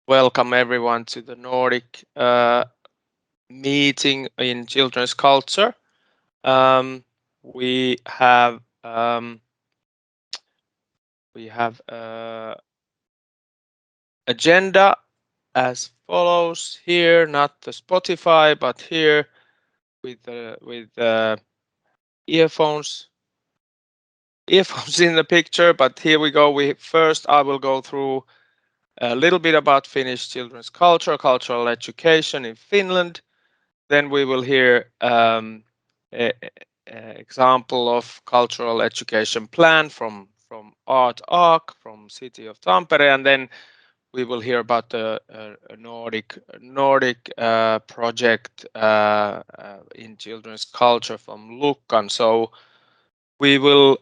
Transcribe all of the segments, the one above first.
Welcome everyone to the Nordic meeting in children's culture. We have agenda as follows here, not the Spotify, but here with earphones in the picture. But here we go. I will go through a little bit about Finnish children's cultural education in Finland. Then we will hear a example of cultural education plan from Art Arc from City of Tampere, and then we will hear about the Nordic project in children's culture from Lukan. So we will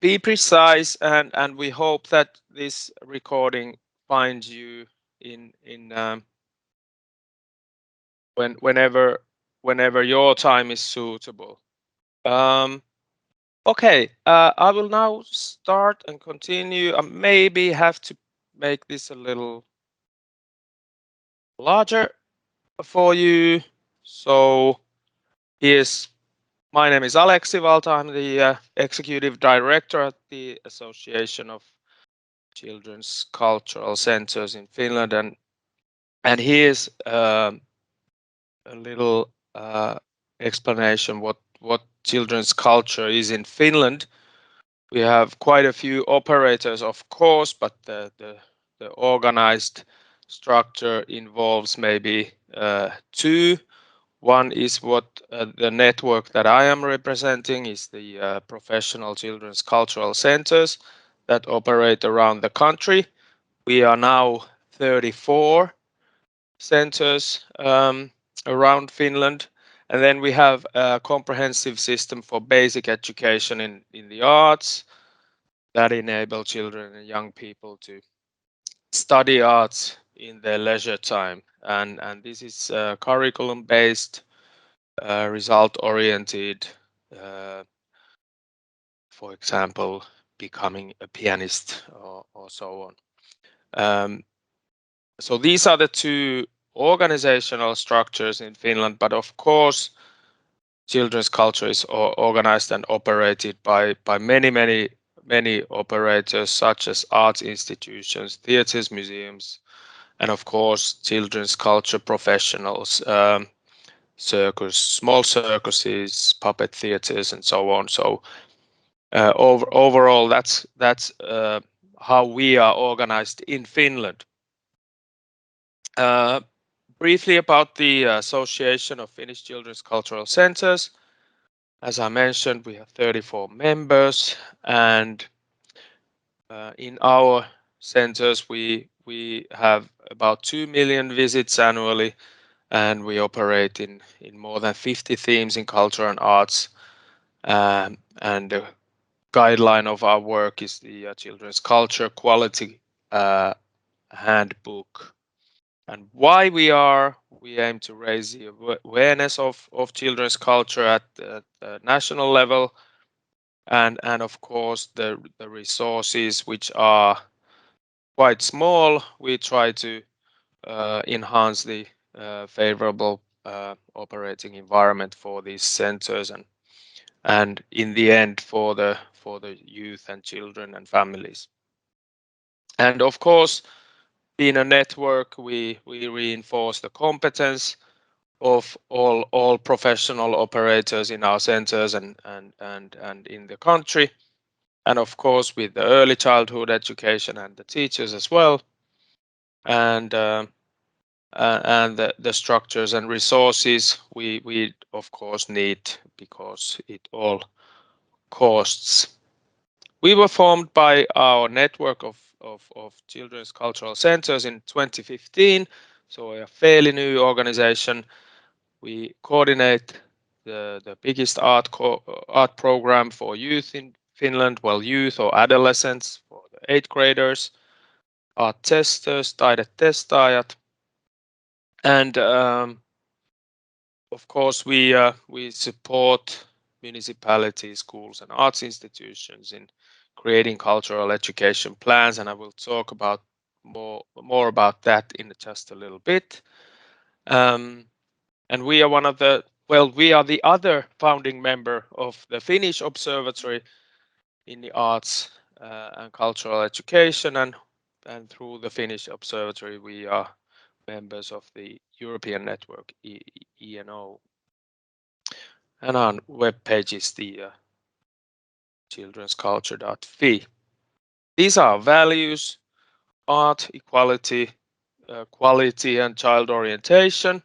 be precise, and we hope that this recording finds you in whenever your time is suitable. Okay, I will now start and continue. I maybe have to make this a little larger for you. So my name is Aleksi Valta. I'm the executive director at the Association of Children's Cultural Centers in Finland, and here's a little explanation what children's culture is in Finland. We have quite a few operators, of course, but the organized structure involves maybe two. One is what the network that I am representing is the professional children's cultural centers that operate around the country. We are now 34 centers around Finland. And then we have a comprehensive system for basic education in the arts that enable children and young people to study arts in their leisure time. And this is curriculum based, result oriented, for example, becoming a pianist or so on. So these are the two organizational structures in Finland, but of course, children's culture is organized and operated by many operators, such as arts institutions, theaters, museums, and of course, children's culture professionals, small circuses, puppet theaters, and so on. So overall, that's how we are organized in Finland. Briefly about the Association of Finnish Children's Cultural Centers. As I mentioned, we have 34 members, and in our centers we have about 2 million visits annually, and we operate in more than 50 themes in culture and arts. And the guideline of our work is the Children's Culture Quality Handbook. And why we aim to raise the awareness of children's culture at the national level, and of course the resources, which are quite small, we try to enhance the favorable operating environment for these centers, and in the end for the youth and children and families. And of course, being a network, we reinforce the competence of all professional operators in our centers and in the country, and of course with the early childhood education and the teachers as well, and the structures and resources we of course need, because it all costs. We were formed by our network of children's cultural centers in 2015, so a fairly new organization. We coordinate the biggest art program for youth in Finland, well, youth or adolescents for the 8th graders, Art Testers, Taidetestaajat, and of course we support municipalities, schools, and arts institutions in creating cultural education plans, and I will talk about more about that in just a little bit. And we are we are the other founding member of the Finnish Observatory in the arts and cultural education, and through the Finnish Observatory we are members of the European network ENO, and our web page is the childrensculture.fi. These are values: art, equality, quality, and child orientation.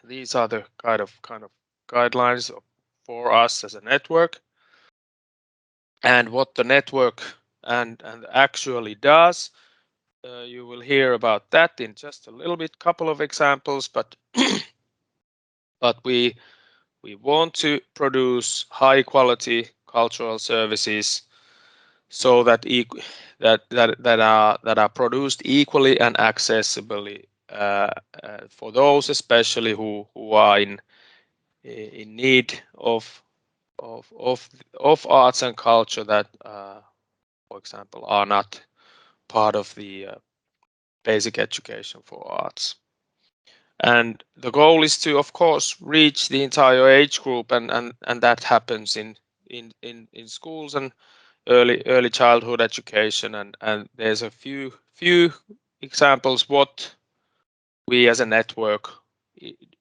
These are the kind of guidelines for us as a network, and what the network and actually does. You will hear about that in just a little bit, couple of examples, but but we want to produce high quality cultural services so that that are produced equally and accessibly for those especially who are in need of arts and culture that for example are not part of the basic education for arts. And the goal is to, of course, reach the entire age group, and that happens in schools and early childhood education. And there's a few examples what we as a network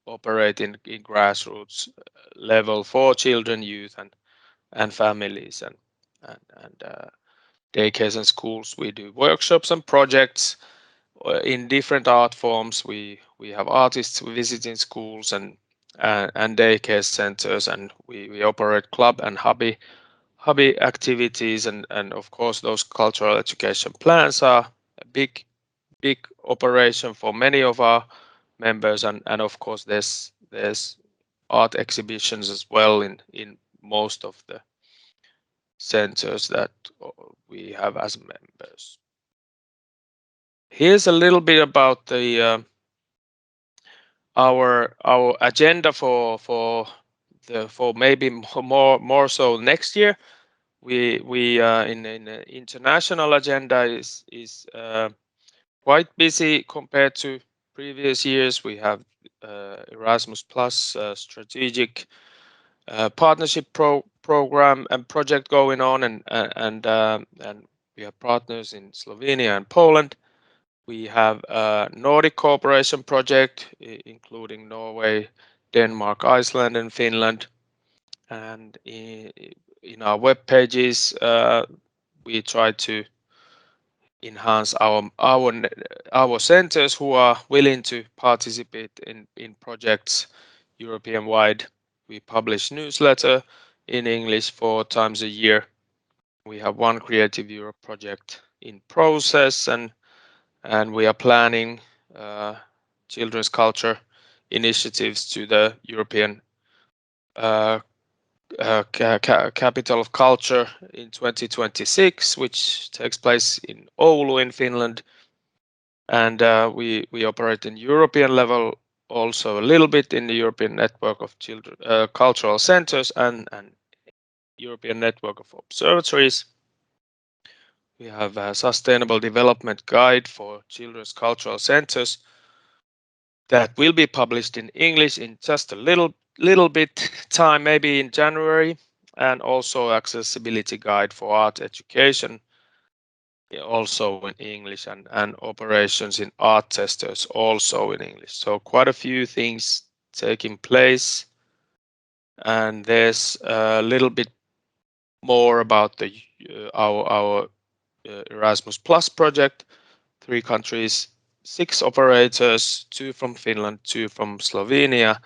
operate in grassroots level for children, youth, and families, and daycares and schools. We do workshops and projects in different art forms. We have artists visiting schools and daycare centers, and we operate club and hobby activities, and of course those cultural education plans are a big operation for many of our members, and of course there's art exhibitions as well in most of the centers that we have as members. Here's a little bit about the our agenda for maybe more so next year. We in the international agenda is quite busy compared to previous years. We have Erasmus Plus strategic partnership program and project going on, and we have partners in Slovenia and Poland. We have a Nordic cooperation project, including Norway, Denmark, Iceland, and Finland. And in our web pages, we try to enhance our centers who are willing to participate in projects European wide. We publish newsletter in English 4 times a year. We have one Creative Europe project in process, and we are planning children's culture initiatives to the European Capital of Culture in 2026, which takes place in Oulu in Finland. And we operate in European level also a little bit in the European network of children cultural centers and European network of observatories. We have a sustainable development guide for children's cultural centers that will be published in English in just a little bit time, maybe in January, and also accessibility guide for art education, also in English, and operations in art testers also in English. So quite a few things taking place, and there's a little bit more about the our Erasmus Plus project. 3 countries, 6 operators, 2 from Finland, 2 from Slovenia,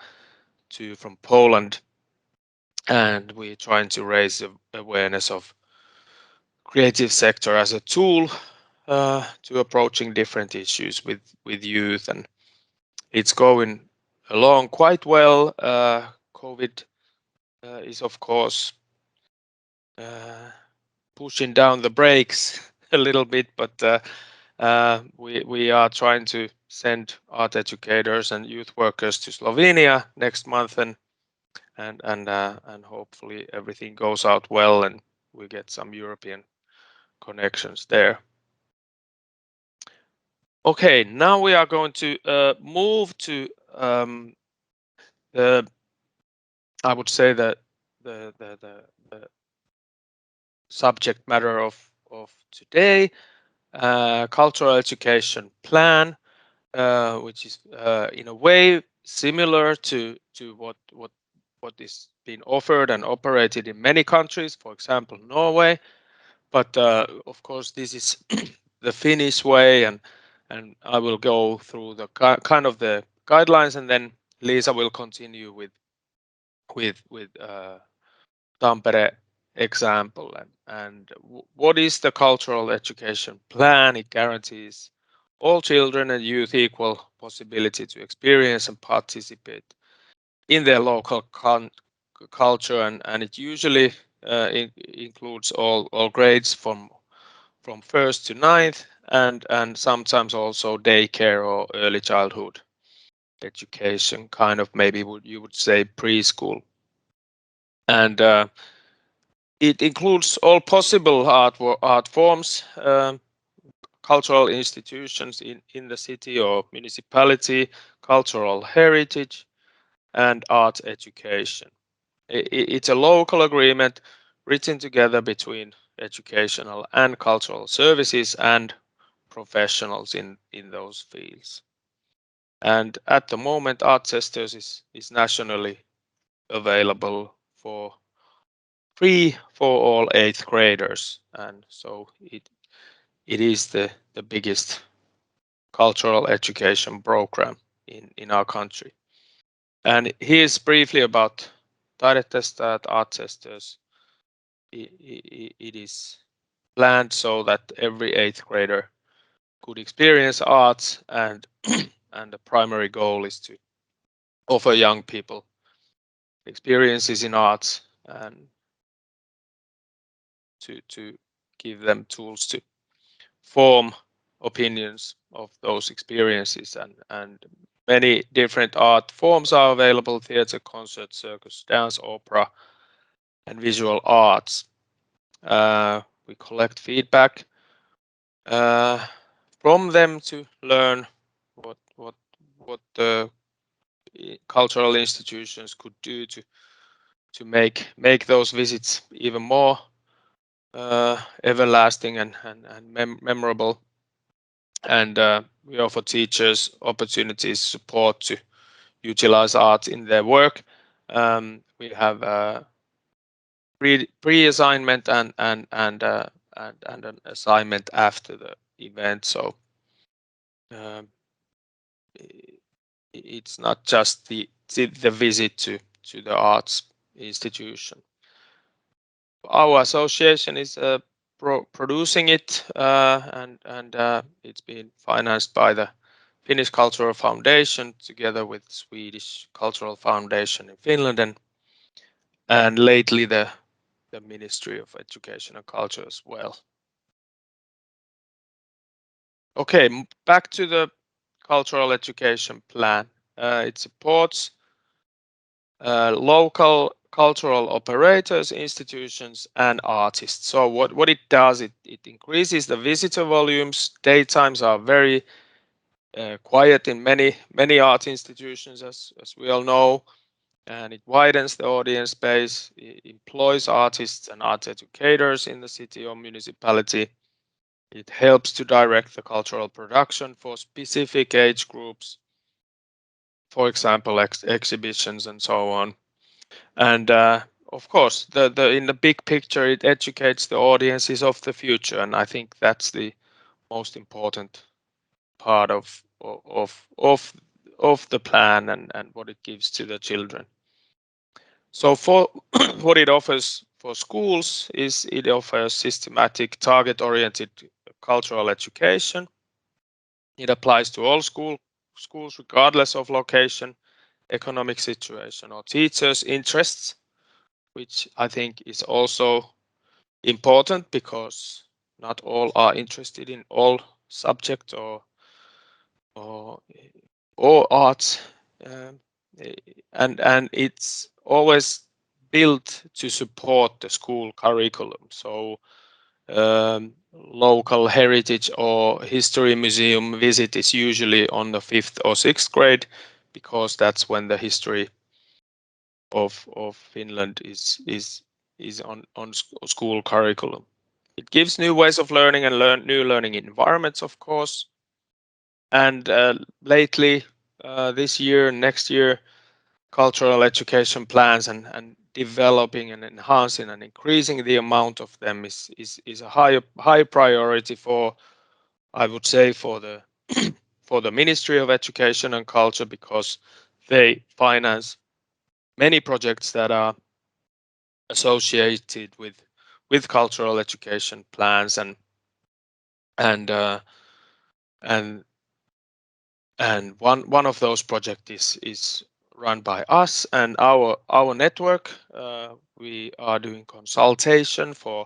2 from Poland, and we're trying to raise the awareness of creative sector as a tool to approaching different issues with youth, and it's going along quite well. COVID is of course pushing down the brakes a little bit, but we are trying to send art educators and youth workers to Slovenia next month, and hopefully everything goes out well and we get some European connections there. Okay, now we are going to move to the, I would say that the subject matter of today, cultural education plan, which is in a way similar to what is being offered and operated in many countries, for example Norway. But of course, this is the Finnish way, and I will go through the kind of the guidelines, and then Lisa will continue with Tampere example. And what is the cultural education plan? It guarantees all children and youth equal possibility to experience and participate in their local culture, and it usually includes all grades from first to ninth, and sometimes also daycare or early childhood education, kind of maybe you would say preschool. And it includes all possible art forms, cultural institutions in the city or municipality, cultural heritage, and art education. It's a local agreement written together between educational and cultural services and professionals in those fields. And at the moment, Art Sisters is nationally available for free for all eighth graders, and so it is the biggest cultural education program in our country. And here's briefly about Taidetestajat Art Sisters. It is planned so that every eighth grader could experience arts, and and the primary goal is to offer young people experiences in arts and to give them tools to form opinions of those experiences, and many different art forms are available: theater, concert, circus, dance, opera, and visual arts. We collect feedback uh, from them to learn what the cultural institutions could do to make those visits even more everlasting and memorable. And we offer teachers opportunities, support to utilize art in their work. We have pre-assignment and an assignment after the event. So um, it's not just the visit to the arts institution. Our association is producing it, and it's been financed by the Finnish Cultural Foundation together with Swedish Cultural Foundation in Finland, and lately the Ministry of Education and Culture as well. Okay, back to the cultural education plan. It supports local cultural operators, institutions, and artists. So what it does, it increases the visitor volumes. Daytimes are very quiet in many art institutions, as we all know, and it widens the audience base. It employs artists and art educators in the city or municipality. It helps to direct the cultural production for specific age groups, for example, exhibitions and so on. And of course, the in the big picture, it educates the audiences of the future, and I think that's the most important part of the plan, and what it gives to the children. So for what it offers for schools is it offers systematic, target-oriented cultural education. It applies to all schools regardless of location, economic situation, or teachers' interests, which I think is also important because not all are interested in all subjects or or arts, um, and it's always built to support the school curriculum. So local heritage or history museum visit is usually on the 5th or 6th grade, because that's when the history of Finland is on school curriculum. It gives new ways of learning and new learning environments, of course. And lately, this year, next year, cultural education plans and developing and enhancing and increasing the amount of them is a high priority for, I would say, for the for the Ministry of Education and Culture, because they finance many projects that are associated with cultural education plans, and uh, and one of those projects is run by us and our network. We are doing consultation for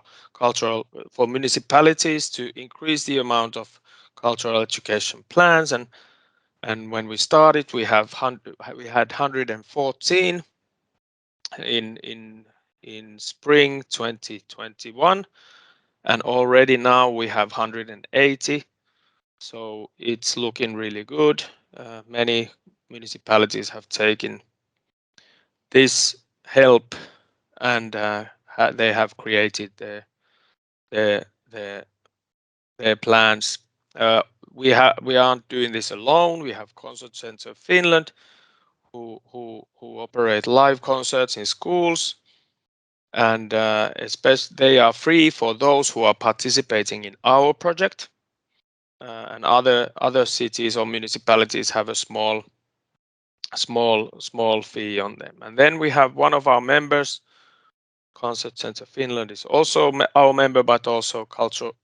municipalities to increase the amount of cultural education plans, and when we started, we had 114 in spring 2021, and already now we have 180. So it's looking really good. Many municipalities have taken this help, and they have created their their their plans. We aren't doing this alone. We have Concert Center Finland, who operate live concerts in schools, and especially they are free for those who are participating in our project. And other cities or municipalities have a small fee on them. And then we have one of our members, Concert Center Finland is also our member, but also Cultural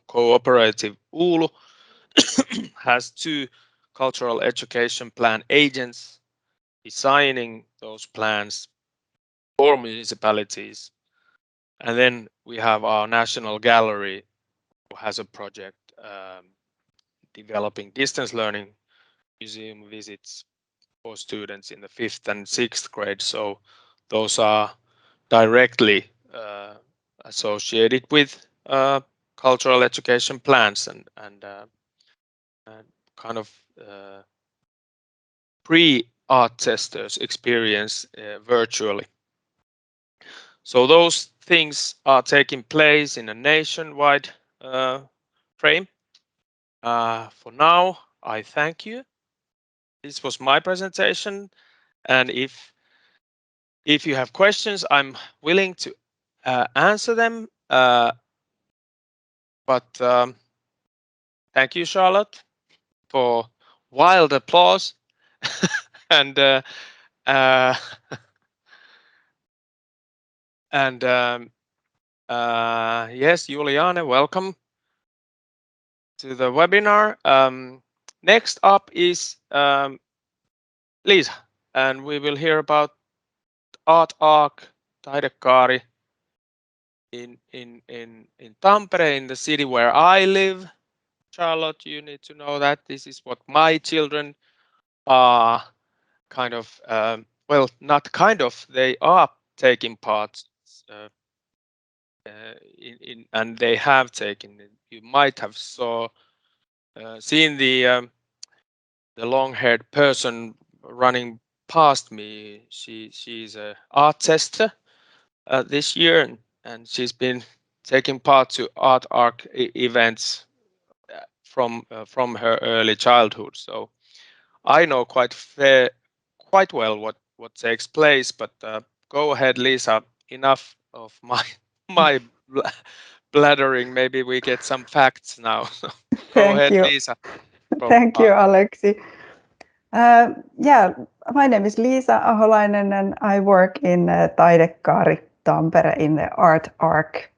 Cooperative Oulu has 2 cultural education plan agents designing those plans for municipalities. And then we have our National Gallery, who has a project developing distance learning museum visits for students in the 5th and 6th grade. So those are directly associated with cultural education plans and kind of pre-art testers experience virtually. So those things are taking place in a nationwide frame. For now, I thank you. This was my presentation, and if you have questions, I'm willing to answer them. But thank you, Charlotte, for wild applause. and uh, and yes, Juliane, welcome to the webinar. Next up is Lisa, and we will hear about Art Arc Taidekaari in Tampere, in the city where I live. Charlotte, you need to know that this is what my children are kind of, well, not kind of, they are taking part and they have taken it. You might have seen the long-haired person running past me. She's a art tester this year, and she's been taking part to art arc events from her early childhood. So I know quite well what takes place. But go ahead, Lisa. Enough of my blathering. Maybe we get some facts now. Go Thank ahead, you. Lisa. From Thank you, Aleksi. Yeah, my name is Liisa Aholainen, and I work in Taidekaari Tampere in the Art Arc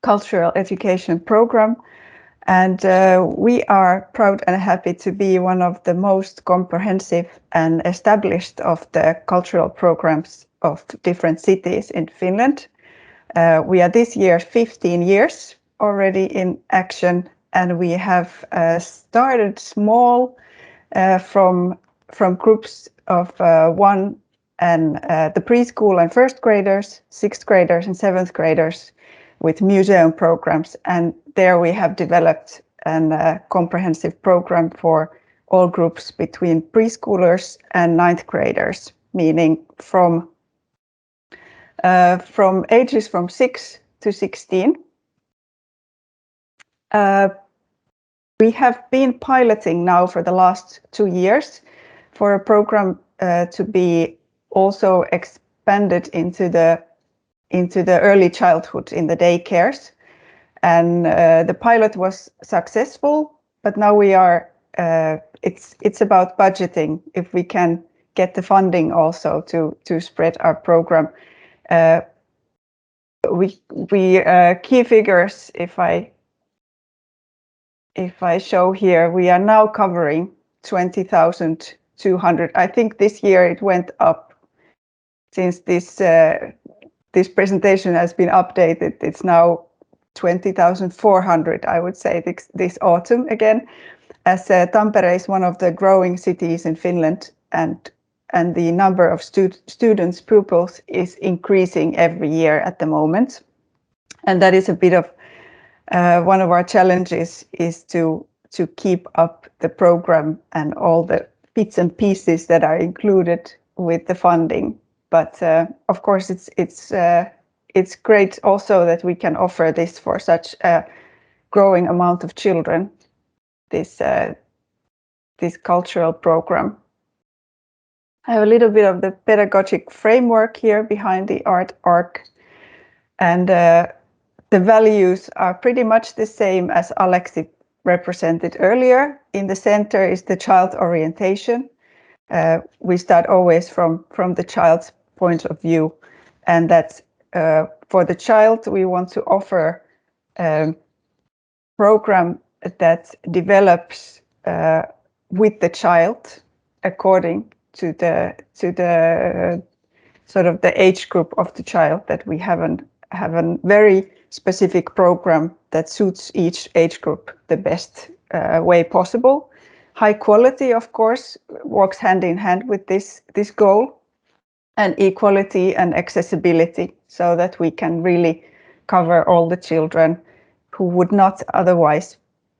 cultural education program. And we are proud and happy to be one of the most comprehensive and established of the cultural programs of different cities in Finland. We are this year 15 years already in action, and we have started small from groups of 1 and the preschool and 1st graders, 6th graders and 7th graders, with museum programs. And there we have developed a comprehensive program for all groups between preschoolers and ninth graders, meaning from ages from 6 to 16. We have been piloting now for the last 2 years for a program to be also expanded into the early childhood in the daycares. And the pilot was successful, but now we are, it's about budgeting, if we can get the funding also to spread our program. We key figures, if I show here, we are now covering 20,200. I think this year it went up since this presentation has been updated. It's now 20,400, I would say, this autumn again, as Tampere is one of the growing cities in Finland, and the number of students, pupils is increasing every year at the moment. And that is a bit of one of our challenges, is to keep up the program and all the bits and pieces that are included with the funding. But of course, it's great also that we can offer this for such a growing amount of children, this cultural program. I have a little bit of the pedagogic framework here behind the art arc, and the values are pretty much the same as Aleksi represented earlier. In the center is the child orientation. We start always from the child's point of view, and that's for the child, we want to offer a program that develops with the child according to the sort of the age group of the child, that we have a very specific program that suits each age group the best way possible. High quality, of course, works hand in hand with this goal, and equality and accessibility, so that we can really cover all the children who would not otherwise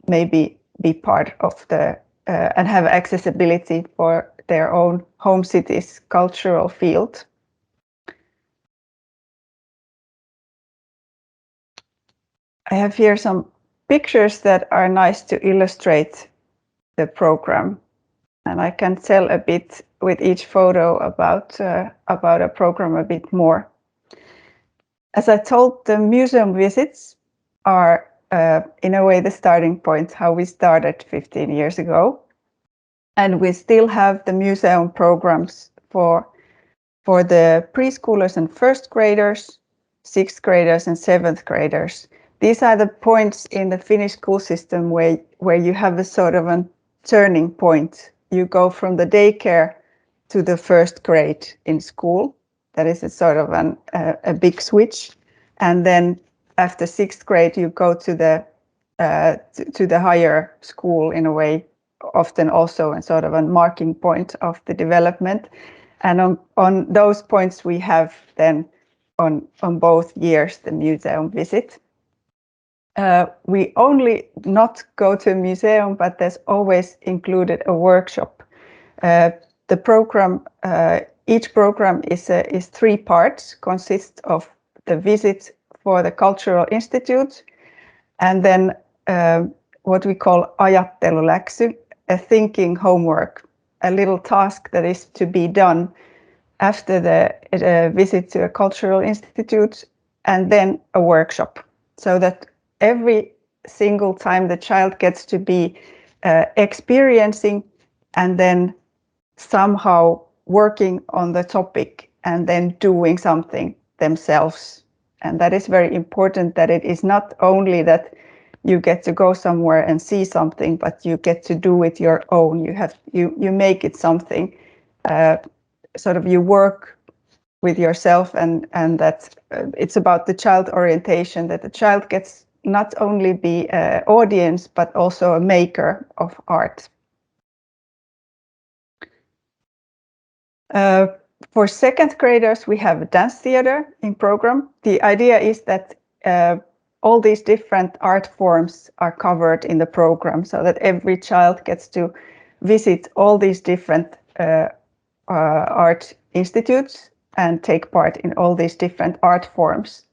maybe be part of the and have accessibility for their own home city's cultural field. I have here some pictures that are nice to illustrate the program, and I can tell a bit with each photo about a program a bit more. As I told, the museum visits are in a way the starting point, how we started 15 years ago, and we still have the museum programs for the preschoolers and first graders, sixth graders and seventh graders. These are the points in the Finnish school system where you have a sort of a turning point. You go from the daycare to the first grade in school. That is a sort of a big switch. And then after sixth grade, you go to the higher school in a way, often also a sort of a marking point of the development. And on those points, we have then on both years the museum visit. We only not go to a museum, but there's always included a workshop. The program, each program is 3 parts, consists of the visit for the Cultural Institute, and then what we call ajatteluläksy, a thinking homework, a little task that is to be done after the visit to a Cultural Institute, and then a workshop, so that every single time the child gets to be experiencing and then somehow working on the topic and then doing something themselves. And that is very important, that it is not only that you get to go somewhere and see something, but you get to do it your own. You make it something, sort of you work with yourself, and that it's about the child orientation, that the child gets not only be an audience, but also a maker of art. For second graders, we have a dance theater in program. The idea is that all these different art forms are covered in the program, so that every child gets to visit all these different art institutes and take part in all these different art forms.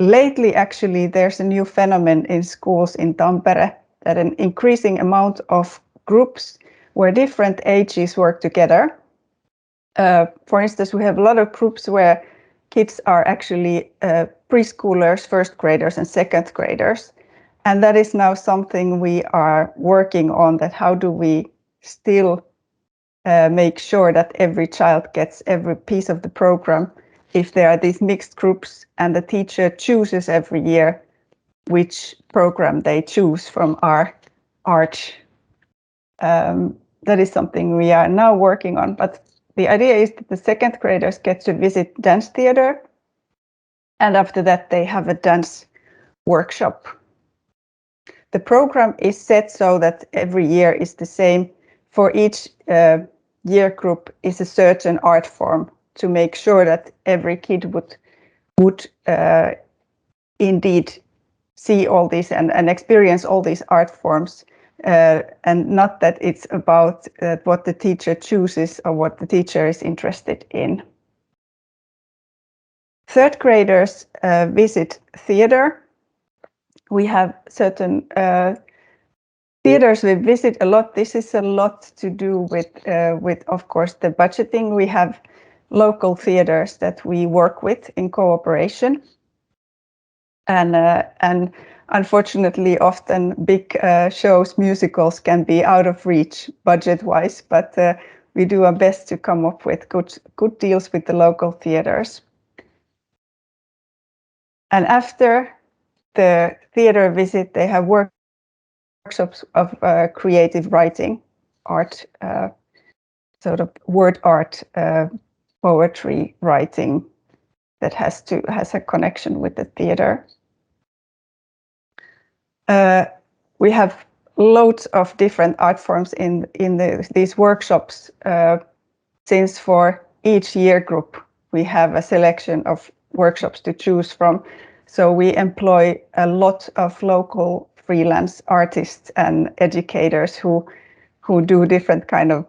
Lately, actually, there's a new phenomenon in schools in Tampere that an increasing amount of groups where different ages work together. For instance, we have a lot of groups where kids are actually preschoolers, first graders, and second graders. And that is now something we are working on, that how do we still make sure that every child gets every piece of the program if there are these mixed groups, and the teacher chooses every year which program they choose from our art. That is something we are now working on, but the idea is that the second graders get to visit dance theater, and after that they have a dance workshop. The program is set so that every year is the same. For each year group is a certain art form, to make sure that every kid would indeed see all these and experience all these art forms, and not that it's about what the teacher chooses or what the teacher is interested in. Third graders visit theater. We have certain theaters we visit a lot. This is a lot to do with of course the budgeting. We have local theaters that we work with in cooperation, and unfortunately often big shows, musicals, can be out of reach budget-wise, but we do our best to come up with good deals with the local theaters. And after the theater visit, they have workshops of creative writing, art, sort of word art, poetry writing that has a connection with the theater. We have loads of different art forms in these workshops, since for each year group we have a selection of workshops to choose from. So we employ a lot of local freelance artists and educators who do different kind of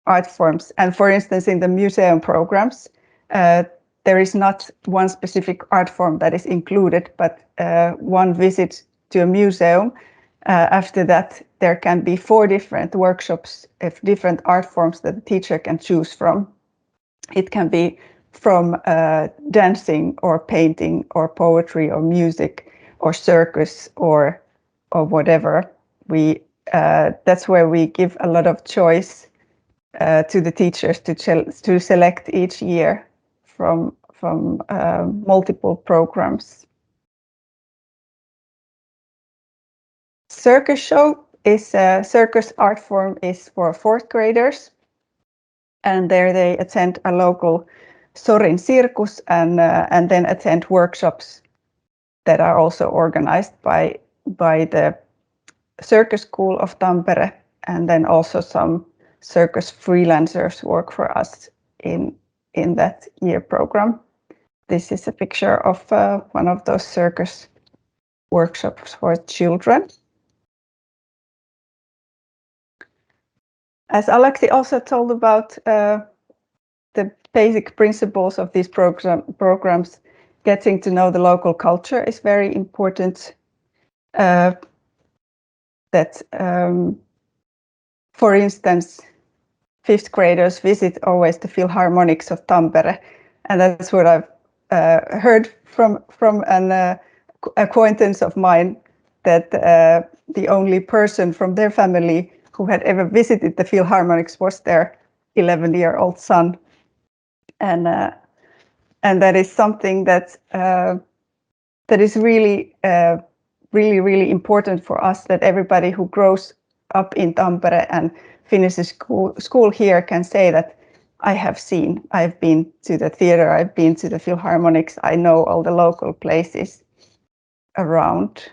art forms. And for instance, in the museum programs, there is not one specific art form that is included, but one visit to a museum. After that, there can be 4 different workshops of different art forms that the teacher can choose from. It can be from dancing or painting or poetry or music or circus or whatever. That's where we give a lot of choice to the teachers to select each year from multiple programs. Circus Show is a circus art form, is for 4th graders, and there they attend a local Sorin circus and then attend workshops that are also organized by the Circus School of Tampere, and then also some circus freelancers work for us in that year program. This is a picture of one of those circus workshops for children. As Aleksi also told about the basic principles of these programs, getting to know the local culture is very important. For instance, 5th graders visit always the Philharmonics of Tampere, and that's what I've heard from an acquaintance of mine, that the only person from their family who had ever visited the Philharmonics was their 11-year-old son, and that is something that is really really important for us, that everybody who grows up in Tampere and finishes school here can say that I've been to the theater, I've been to the Philharmonics, I know all the local places around.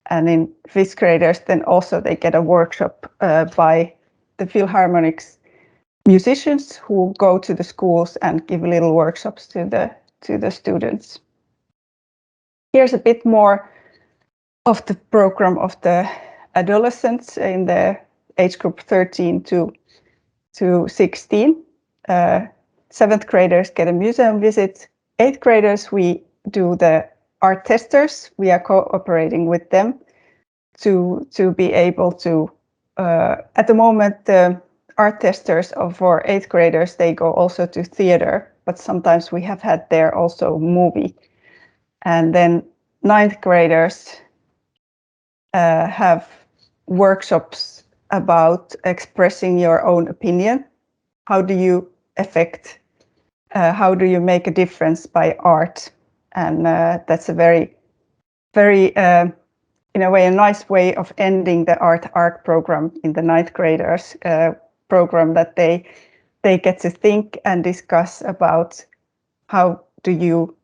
And in 5th graders, then also they get a workshop by the Philharmonics musicians who go to the schools and give little workshops to the students. Here's a bit more of the program of the adolescents in the age group 13 to 16. Seventh graders get a museum visit. Eighth graders, we do the art testers. We are cooperating with them to be able to, at the moment, the art testers for eighth graders, they go also to theater, but sometimes we have had there also movie. And then ninth graders have workshops about expressing your own opinion. How do you affect, how do you make a difference by art? And that's a very, very, in a way, a nice way of ending the art arc program in the ninth graders program, that they get to think and discuss about how do you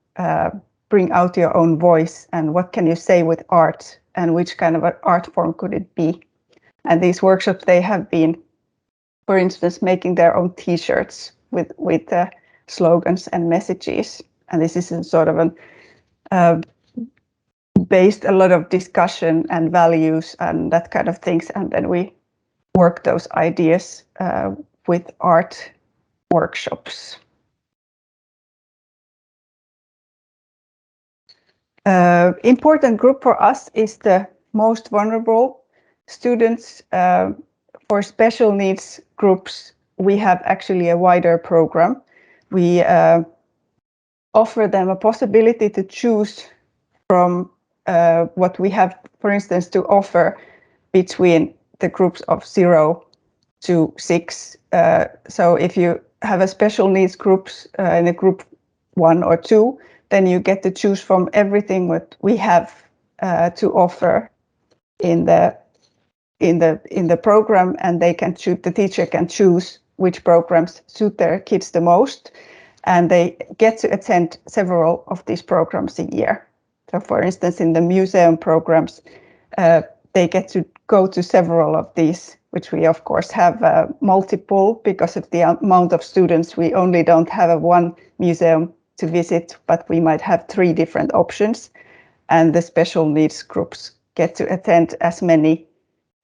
bring out your own voice and what can you say with art and which kind of an art form could it be. And these workshops, they have been, for instance, making their own T-shirts with slogans and messages. And this is a sort of an based a lot of discussion and values and that kind of things. And then we work those ideas with art workshops. Important group for us is the most vulnerable students. For special needs groups, we have actually a wider program. We offer them a possibility to choose from what we have, for instance, to offer between the groups of 0 to 6. So if you have a special needs groups in a group 1 or 2, then you get to choose from everything what we have to offer in the program, and they can choose. The teacher can choose which programs suit their kids the most, and they get to attend several of these programs a year. So, for instance, in the museum programs, they get to go to several of these, which we of course have multiple because of the amount of students. We only don't have one museum to visit, but we might have 3 different options, and the special needs groups get to attend as many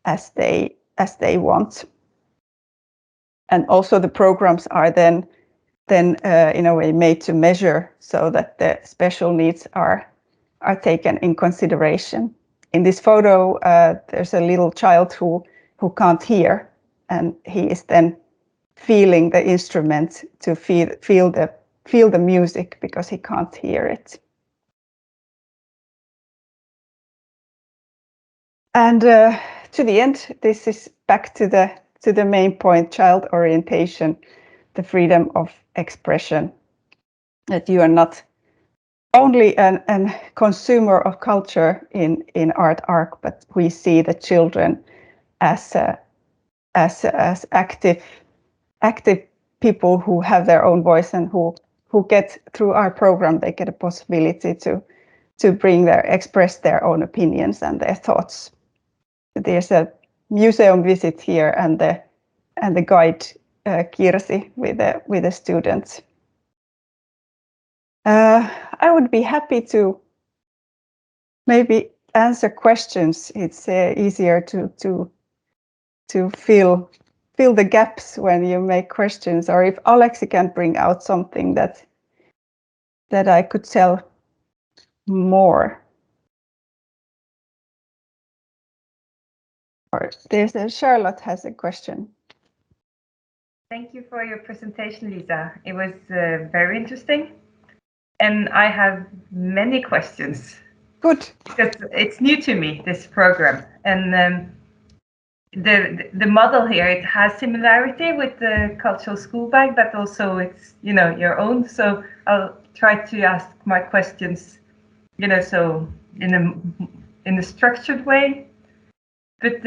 as they want. And also the programs are then in a way made to measure so that the special needs are taken in consideration. In this photo, there's a little child who can't hear, and he is then feeling the instrument to feel the music because he can't hear it. And to the end, this is back to the main point: child orientation, the freedom of expression. That you are not only a consumer of culture in art arc, but we see the children as active people who have their own voice and who get, through our program, they get a possibility to express their own opinions and their thoughts. There's a museum visit here, and the guide Kirsi with the students. I would be happy to maybe answer questions. It's easier to fill the gaps when you make questions, or if Aleksi can bring out something that I could tell more. Or there's Charlotte has a question. Thank you for your presentation, Lisa. It was very interesting, and I have many questions. Good. Because it's new to me, this program, and the model here, it has similarity with the cultural school bag, but also it's your own. So I'll try to ask my questions, so in a structured way. But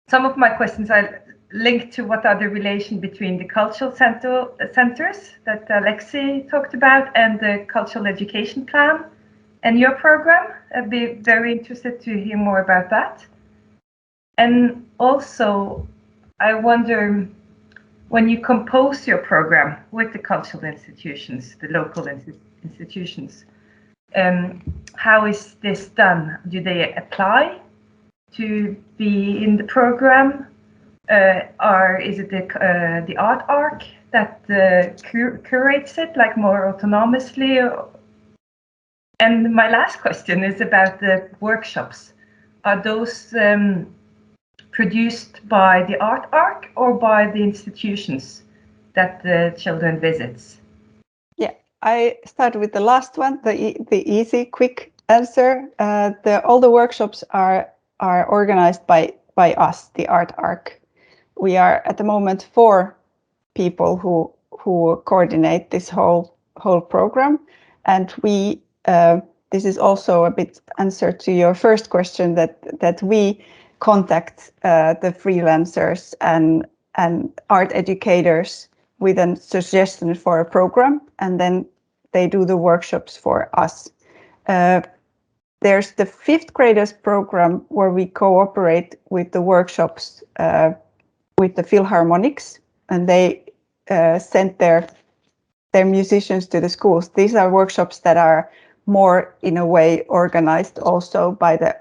some of my questions are linked to what are the relation between the cultural centers that Aleksi talked about and the cultural education plan and your program. I'd be very interested to hear more about that. And also, I wonder, when you compose your program with the cultural institutions, the local institutions, How is this done? Do they apply to be in the program, or is it the art arc that curates it, like more autonomously? And my last question is about the workshops. Are those produced by the art arc or by the institutions that the children visits? Yeah, I start with the last one, the easy, quick answer. All the workshops are organized by us, the art arc. We are at the moment 4 people who coordinate this whole program, and we this is also a bit answer to your first question, that we contact the freelancers and art educators with a suggestion for a program, and then they do the workshops for us. There's the 5th graders program where we cooperate with the workshops with the Philharmonics, and they send their musicians to the schools. These are workshops that are more, in a way, organized also by the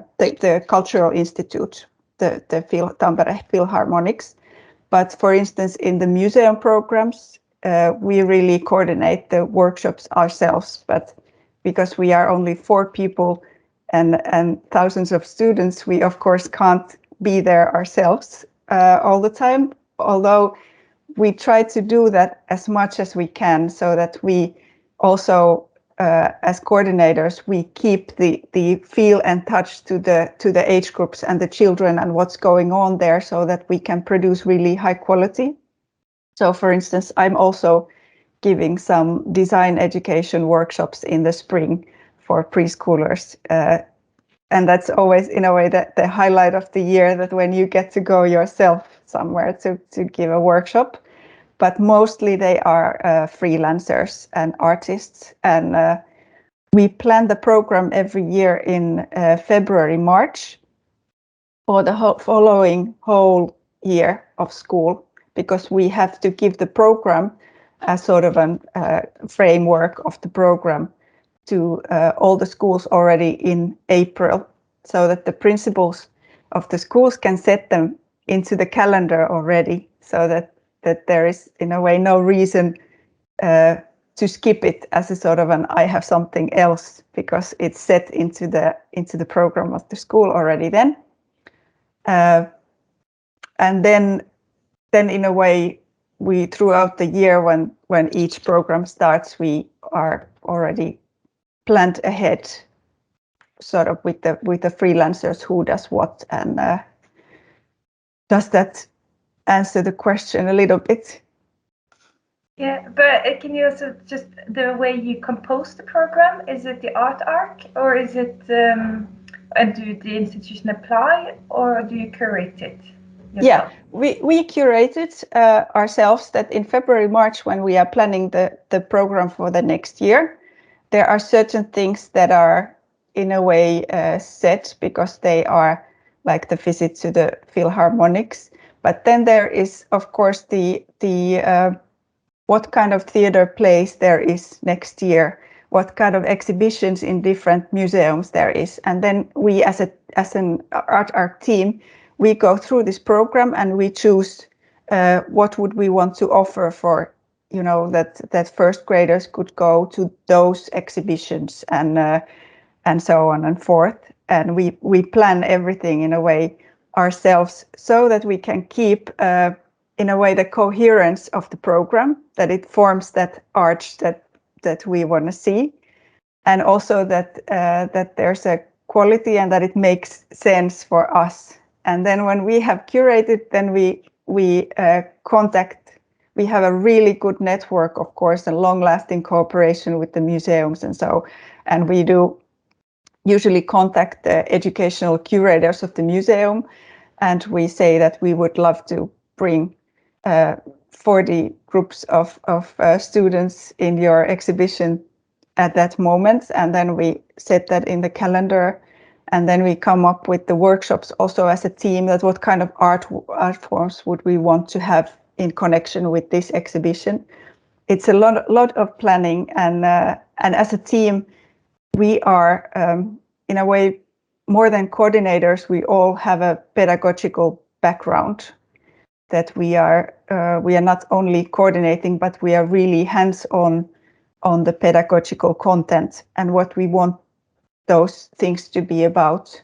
the Cultural Institute, the Tampere Philharmonics. But for instance, in the museum programs, we really coordinate the workshops ourselves. But because we are only 4 people and thousands of students, we of course can't be there ourselves all the time, although we try to do that as much as we can, so that we also, as coordinators, we keep the feel and touch to the age groups and the children and what's going on there, so that we can produce really high quality. So, for instance, I'm also giving some design education workshops in the spring for preschoolers. And that's always, in a way, the highlight of the year, that when you get to go yourself somewhere to give a workshop. But mostly they are freelancers and artists. And we plan the program every year in February, March for the following whole year of school, because we have to give the program as sort of a framework of the program to all the schools already in April, so that the principals of the schools can set them into the calendar already, so that there is, in a way, no reason to skip it as a sort of I have something else, because it's set into the program of the school already then. And then in a way, we, throughout the year, when each program starts, we are already planned ahead, sort of with the freelancers who does what. And does that answer the question a little bit? Yeah, but can you also just, the way you compose the program, is it the art arc, or is it and do the institution apply, or do you curate it yourself? Yeah, we curate it ourselves. That in February, March, when we are planning the program for the next year, there are certain things that are, in a way, set, because they are like the visit to the Philharmonics. But then there is, of course, the what kind of theater plays there is next year, what kind of exhibitions in different museums there is. And then we, as an art arc team, we go through this program and we choose what would we want to offer for, you know, that first graders could go to those exhibitions and so on and forth. And we plan everything, in a way, ourselves, so that we can keep in a way the coherence of the program, that it forms that arch that we want to see, and also that there's a quality and that it makes sense for us. And then when we have curated, then we contact. We have a really good network, of course, and long-lasting cooperation with the museums, and we do usually contact the educational curators of the museum, and we say that we would love to bring 40 groups of students in your exhibition at that moment, and then we set that in the calendar, and then we come up with the workshops also as a team, that what kind of art forms would we want to have in connection with this exhibition. it's a lot of planning, and as a team, we are in a way more than coordinators. We all have a pedagogical background, that we are not only coordinating, but we are really hands-on on the pedagogical content and what we want those things to be about.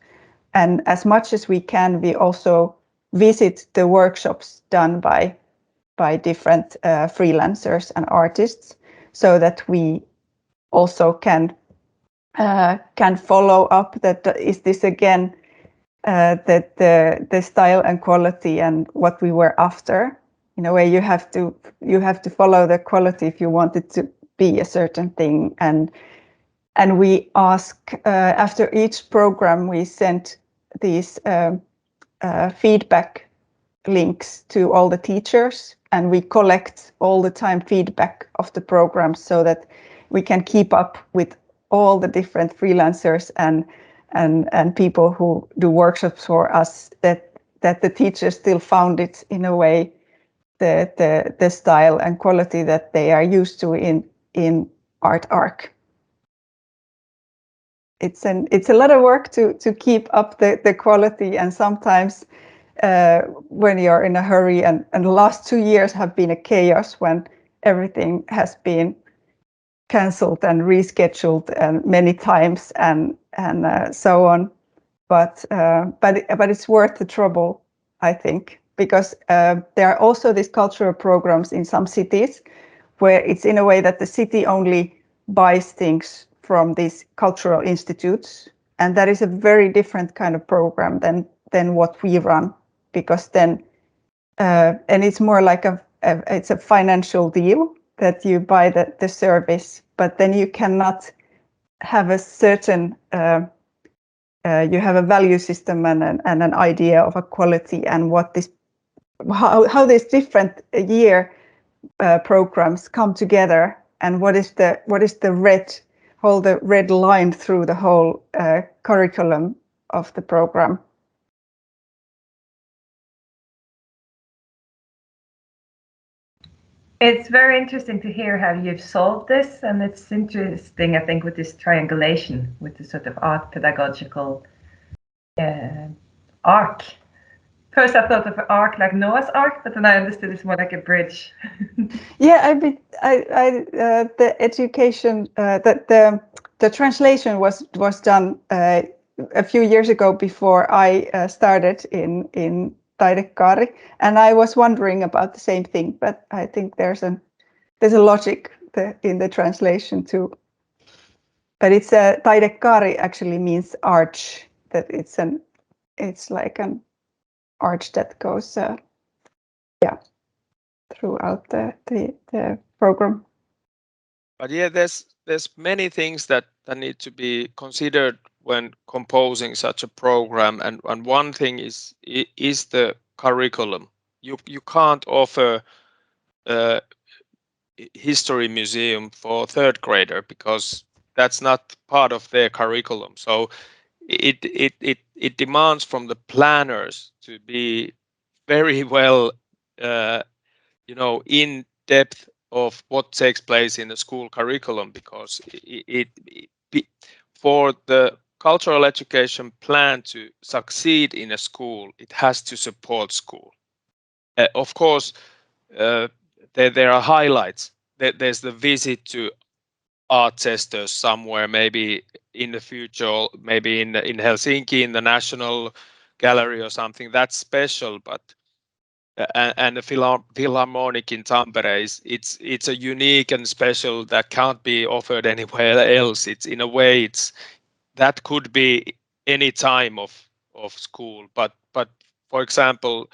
And as much as we can, we also visit the workshops done by different freelancers and artists, so that we also can follow up that is this again that the style and quality and what we were after. In a way, you have to follow the quality if you want it to be a certain thing. And we ask after each program, we send these feedback links to all the teachers, and we collect all the time feedback of the program, so that we can keep up with all the different freelancers and people who do workshops for us, that the teachers still found it in a way the style and quality that they are used to in Art Arc. It's a lot of work to keep up the quality, and sometimes when you're in a hurry, and the last 2 years have been a chaos when everything has been cancelled and rescheduled and many times and so on. But it's worth the trouble, I think, because there are also these cultural programs in some cities where it's in a way that the city only buys things from these cultural institutes, and that is a very different kind of program than what we run, because then and it's more like it's a financial deal that you buy the service, but then you cannot have a certain you have a value system and an idea of a quality, and what this how these different year programs come together, and what is the red line through the whole curriculum of the program. It's very interesting to hear how you've solved this, and it's interesting, I think, with this triangulation with the sort of art pedagogical arc. First, I thought of an arc like Noah's Ark, but then I understood it's more like a bridge. Yeah, the education, the translation was done a few years ago before I started in Taidekaari, and I was wondering about the same thing. But I think there's a logic in the translation too. But it's Taidekaari actually means arch. That it's like an arch that goes throughout the program. But yeah, there's many things that need to be considered when composing such a program, and one thing is the curriculum. You can't offer a history museum for third grader, because that's not part of their curriculum. So it demands from the planners to be very well in depth of what takes place in the school curriculum, because for the cultural education plan to succeed in a school, it has to support school. Of course, there are highlights. There's the visit to art centers somewhere, maybe in the future, or maybe in Helsinki, in the National Gallery or something. That's special, but and the Philharmonic in Tampere it's a unique and special that can't be offered anywhere else. It's in a way that could be any time of school, but for example,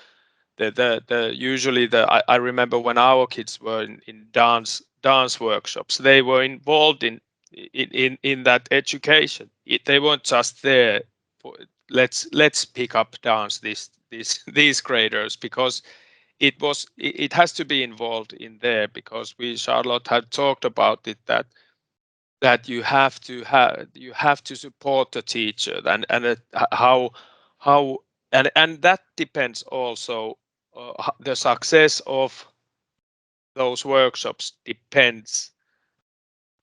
I remember when our kids were in dance workshops, they were involved in that education. They weren't just there for let's pick up dance these graders, because it has to be involved in there, because Charlotte had talked about it, that you have to support the teacher, and how and that depends also the success of those workshops depends,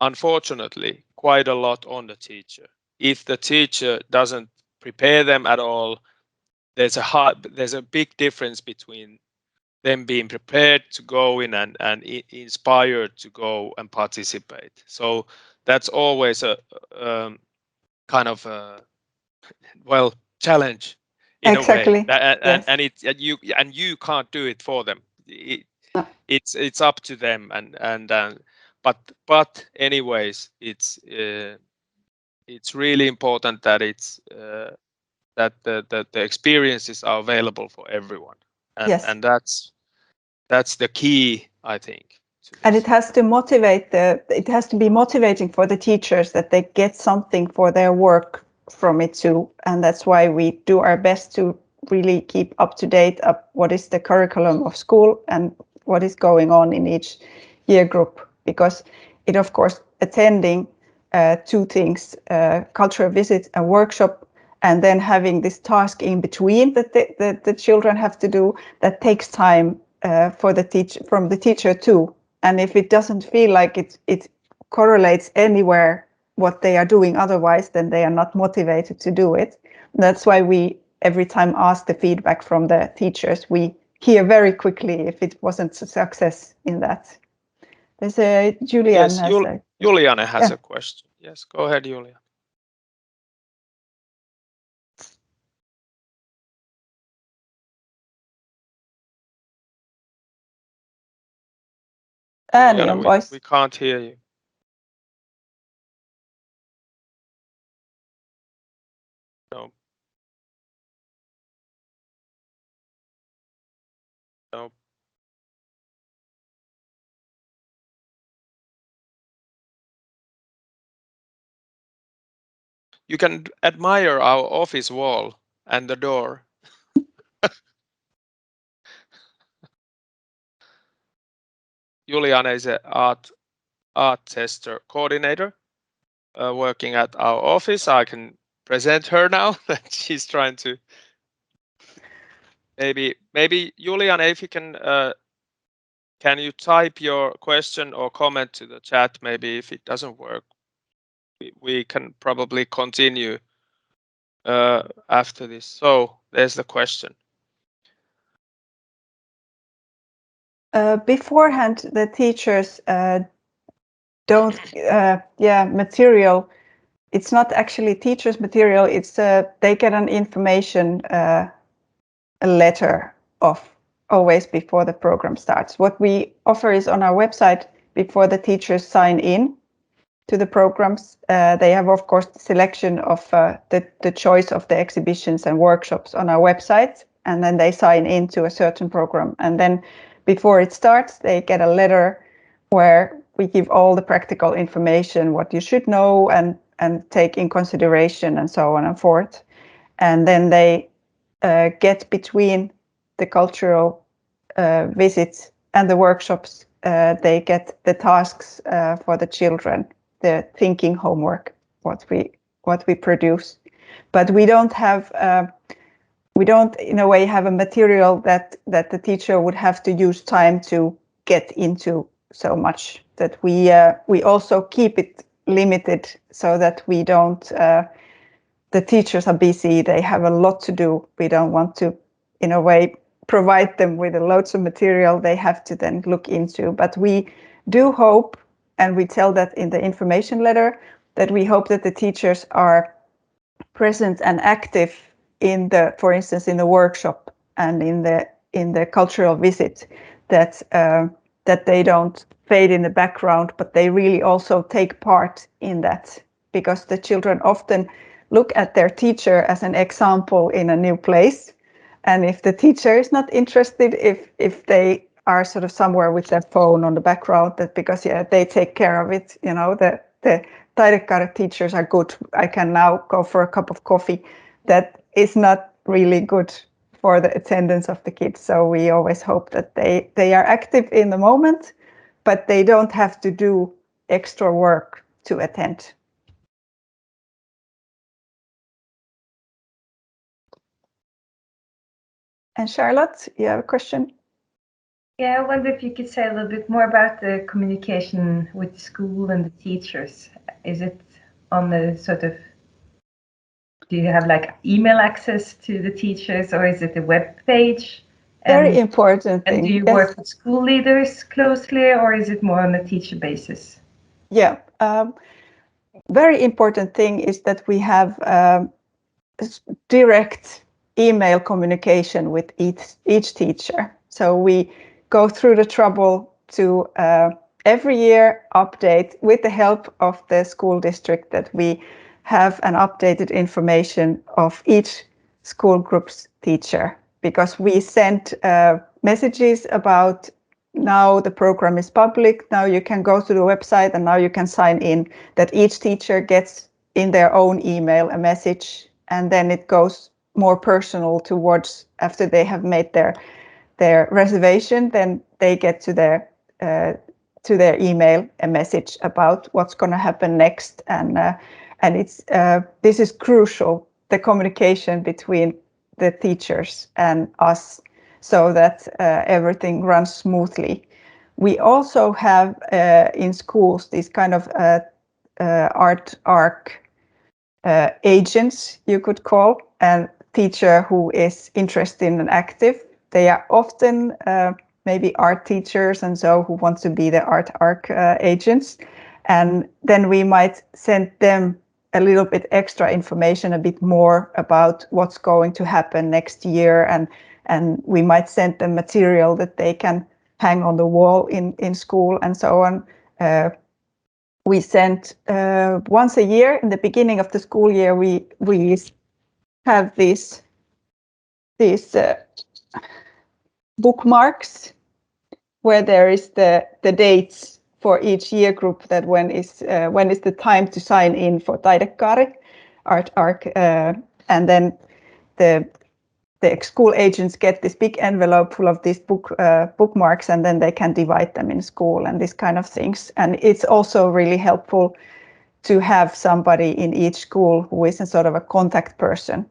unfortunately, quite a lot on the teacher. If the teacher doesn't prepare them at all, there's a big difference between them being prepared to go in and inspired to go and participate. So that's always a kind of a, well, challenge in a way, Exactly. Yes. and you can't do it for them. No. It's up to them, but anyways, it's really important that that the experiences are available for everyone, Yes. and that's the key, I think. And it has to motivate it has to be motivating for the teachers that they get something for their work from it too. And that's why we do our best to really keep up to date of what is the curriculum of school and what is going on in each year group, because it, of course, attending two things, cultural visit and workshop, and then having this task in between that the children have to do, that takes time for from the teacher too. And if it doesn't feel like it correlates anywhere what they are doing otherwise, then they are not motivated to do it. That's why we every time ask the feedback from the teachers. We hear very quickly if it wasn't a success in that. There's a Julian Yes, has a Juliane has yeah. a question. Yes, go ahead, Julian. Juliana, voice. we can't hear you. No. No. You can admire our office wall and the door. Juliana is an art tester coordinator working at our office. I can present her now that she's trying to. Maybe Juliana, if you can you type your question or comment to the chat? Maybe if it doesn't work, we can probably continue after this. So there's the question. Beforehand, the teachers don't material. It's not actually teachers material. It's they get an information a letter of always before the program starts. What we offer is on our website before the teachers sign in to the programs. They have, of course, the selection of the choice of the exhibitions and workshops on our website, and then they sign into a certain program. And then before it starts, they get a letter where we give all the practical information, what you should know and take in consideration, and so on and forth. And then they get between the cultural visits and the workshops, they get the tasks for the children, the thinking homework, what we produce. But we don't have in a way have a material that the teacher would have to use time to get into so much, that we also keep it limited so that we don't the teachers are busy, they have a lot to do. We don't want to in a way provide them with loads of material they have to then look into. But we do hope, and we tell that in the information letter, that we hope that the teachers are present and active in the, for instance, in the workshop and in the cultural visit, that that they don't fade in the background, but they really also take part in that, because the children often look at their teacher as an example in a new place. And if the teacher is not interested, if they are sort of somewhere with their phone on the background, that because they take care of it, the Taidekkaari teachers are good. I can now go for a cup of coffee. That is not really good for the attendance of the kids. So we always hope that they are active in the moment, but they don't have to do extra work to attend. And Charlotte, you have a question? Yeah, I wonder if you could say a little bit more about the communication with the school and the teachers. Is it on the sort of, do you have like email access to the teachers, or is it a web page? Very important And thing. do you Yes. work with school leaders closely, or is it more on a teacher basis? Yeah. Very important thing is that we have direct email communication with each teacher. So we go through the trouble to every year update with the help of the school district, that we have an updated information of each school group's teacher, because we send messages about, now the program is public, now you can go to the website and now you can sign in, that each teacher gets in their own email a message, and then it goes more personal towards, after they have made their reservation, then they get to their email a message about what's going to happen next. And it's this is crucial, the communication between the teachers and us, so that everything runs smoothly. We also have in schools these kind of art arc agents, you could call, and teacher who is interested and active. They are often maybe art teachers and so who want to be the art arc agents. And then we might send them a little bit extra information, a bit more about what's going to happen next year. And we might send them material that they can hang on the wall in school and so on. We send once a year in the beginning of the school year, we have these bookmarks where there is the dates for each year group, that when is the time to sign in for Taidekaari Art Arc, and then the school agents get this big envelope full of these bookmarks, and then they can divide them in school and this kind of things. And it's also really helpful to have somebody in each school who is a sort of a contact person,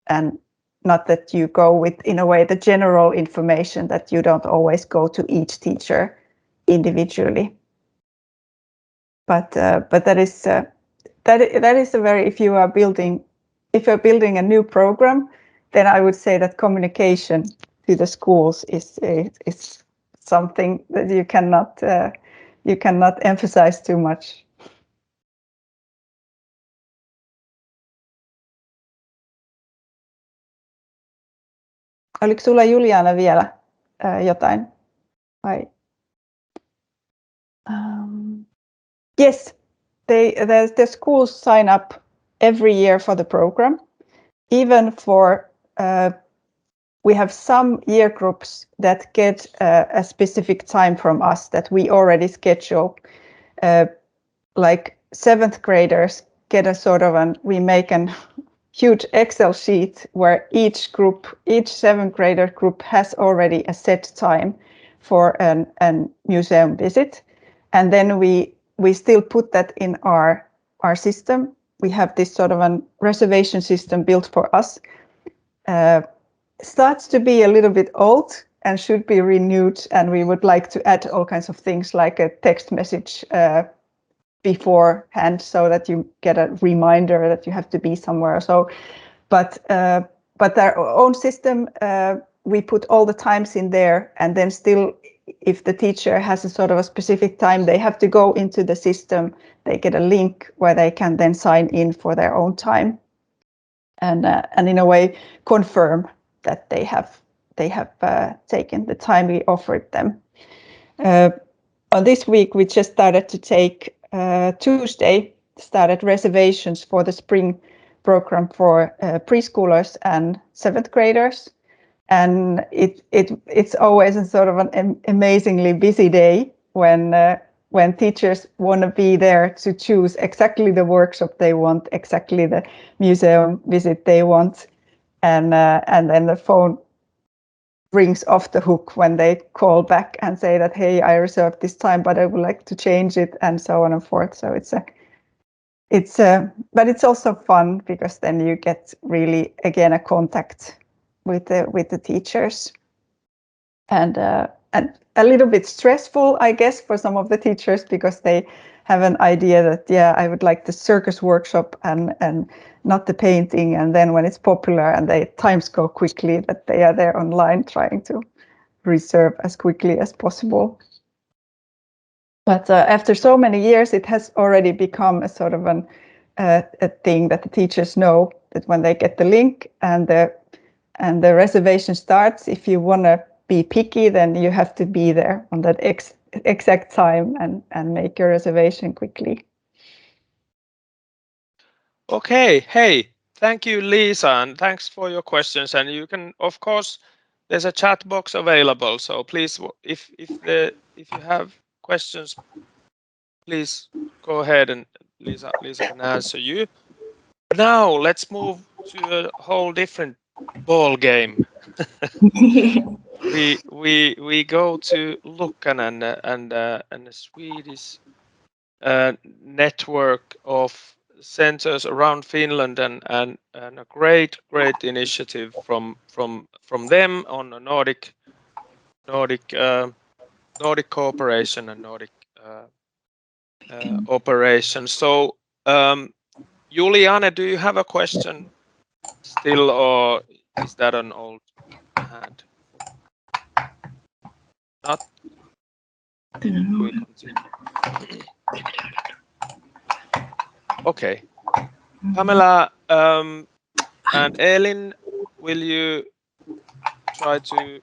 and not that you go with, in a way, the general information, that you don't always go to each teacher individually. But that is a very, if you're building a new program, then I would say that communication to the schools is something that you cannot emphasize too much. Oliko sulla, Juliana, vielä jotain? Vai? Yes, the schools sign up every year for the program. Even for, we have some year groups that get a specific time from us that we already schedule. Like 7th graders get a sort of we make a huge Excel sheet where each 7th grader group has already a set time for a museum visit. And then we still put that in our system. We have this sort of a reservation system built for us. Starts to be a little bit old and should be renewed. And we would like to add all kinds of things like a text message beforehand, so that you get a reminder that you have to be somewhere. So, but our own system, we put all the times in there, and then still, if the teacher has a sort of a specific time, they have to go into the system. They get a link where they can then sign in for their own time, and in a way confirm that they have taken the time we offered them. On this week, we just started to take Tuesday, started reservations for the spring program for preschoolers and 7th graders. And it's always a sort of an amazingly busy day when teachers want to be there to choose exactly the workshop they want, exactly the museum visit they want, and then the phone rings off the hook when they call back and say that, hey, I reserved this time, but I would like to change it, and so on and forth. So but it's also fun, because then you get really, again, a contact with the teachers. And and a little bit stressful, I guess, for some of the teachers, because they have an idea that, yeah, I would like the circus workshop and not the painting. And then when it's popular and the times go quickly, that they are there online trying to reserve as quickly as possible. But after so many years, it has already become a sort of a thing that the teachers know that when they get the link and the reservation starts, if you want to be picky, then you have to be there on that exact time and make your reservation quickly. Okay, hey, thank you, Lisa, and thanks for your questions. And you can, of course, there's a chat box available. So please, if you have questions, please go ahead and Lisa can answer you. Now let's move to a whole different ball game. we go to Lukan and a Swedish network of centers around Finland and a great initiative from them on a Nordic cooperation and Nordic operation. So Juliane, do you have a question still, or is that an old hand? Not. We continue. Okay. Pamela and Elin, will you try to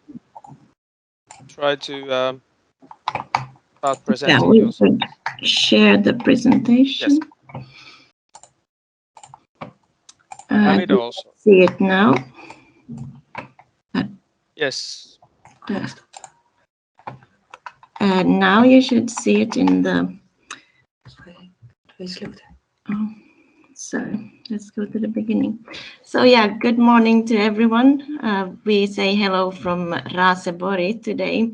start presenting we yourself? could share the presentation. Yes. Hamid also. See it now. Yes. Now you should see it in the. Oh, sorry, let's go to the beginning. So yeah, good morning to everyone. We say hello from Raseborg today.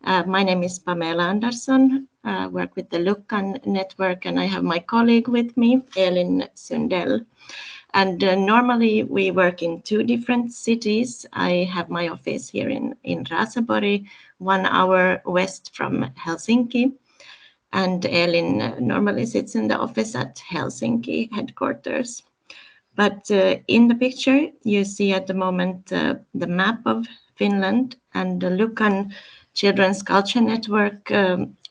My name is Pamela Andersson. I work with the Lukan network, and I have my colleague with me, Elin Sundell. And normally we work in two different cities. I have my office here in Raseborg, 1 hour west from Helsinki. And Elin normally sits in the office at Helsinki headquarters. But in the picture, you see at the moment the map of Finland, and the Lukan Children's Culture Network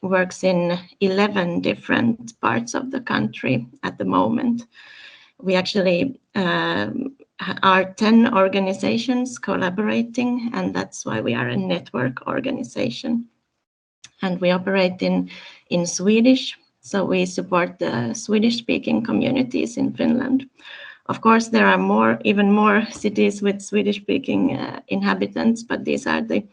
works in 11 different parts of the country at the moment. We actually are 10 organizations collaborating, and that's why we are a network organization. And we operate in Swedish, so we support the Swedish-speaking communities in Finland. Of course, there are even more cities with Swedish-speaking inhabitants, but these are the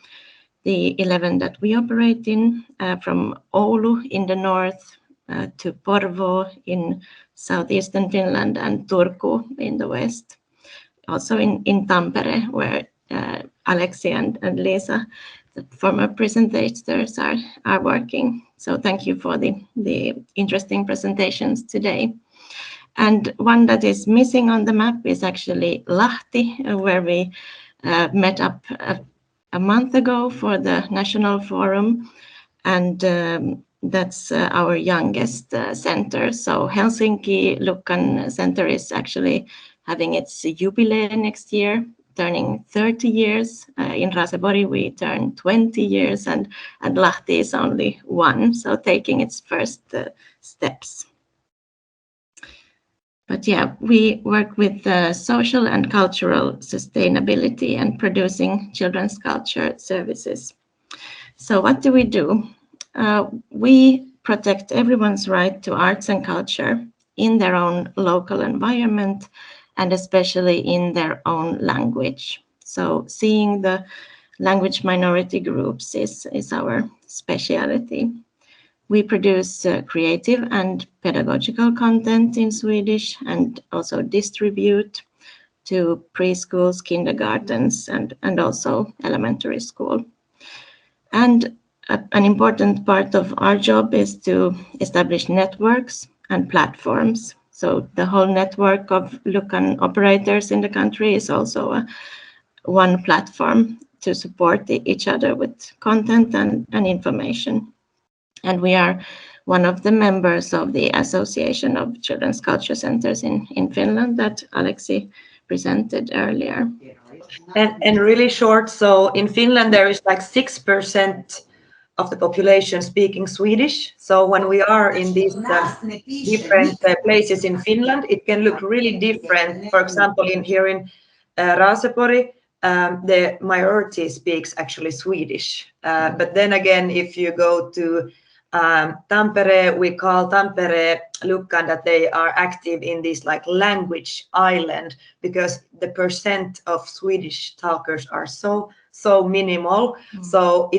11 that we operate in, from Oulu in the north to Porvoo in southeastern Finland and Turku in the west. Also in Tampere, where Alexi and Lisa, the former presentators, are working. So thank you for the interesting presentations today. And one that is missing on the map is actually Lahti, where we met up a month ago for the National Forum. And that's our youngest center. So Helsinki Lukan Center is actually having its jubilee next year, turning 30 years. In Raseborg, we turn 20 years, and Lahti is only 1, so taking its first steps. But yeah, we work with social and cultural sustainability and producing children's culture services. So what do? We protect everyone's right to arts and culture in their own local environment, and especially in their own language. So seeing the language minority groups is our specialty. We produce creative and pedagogical content in Swedish and also distribute to preschools, kindergartens, and also elementary school. And an important part of our job is to establish networks and platforms. So the whole network of Lukan operators in the country is also one platform to support each other with content and information. And we are one of the members of the Association of Children's Culture Centers in Finland that Aleksi presented earlier. And really short, so in Finland there is like 6% of the population speaking Swedish. So when we are in these different places in Finland, it can look really different. For example, here in Raasepori, the majority speaks actually Swedish. But then again, if you go to Tampere, we call Tampere Lukkan that they are active in this like language island, because the percent of Swedish talkers are so minimal. So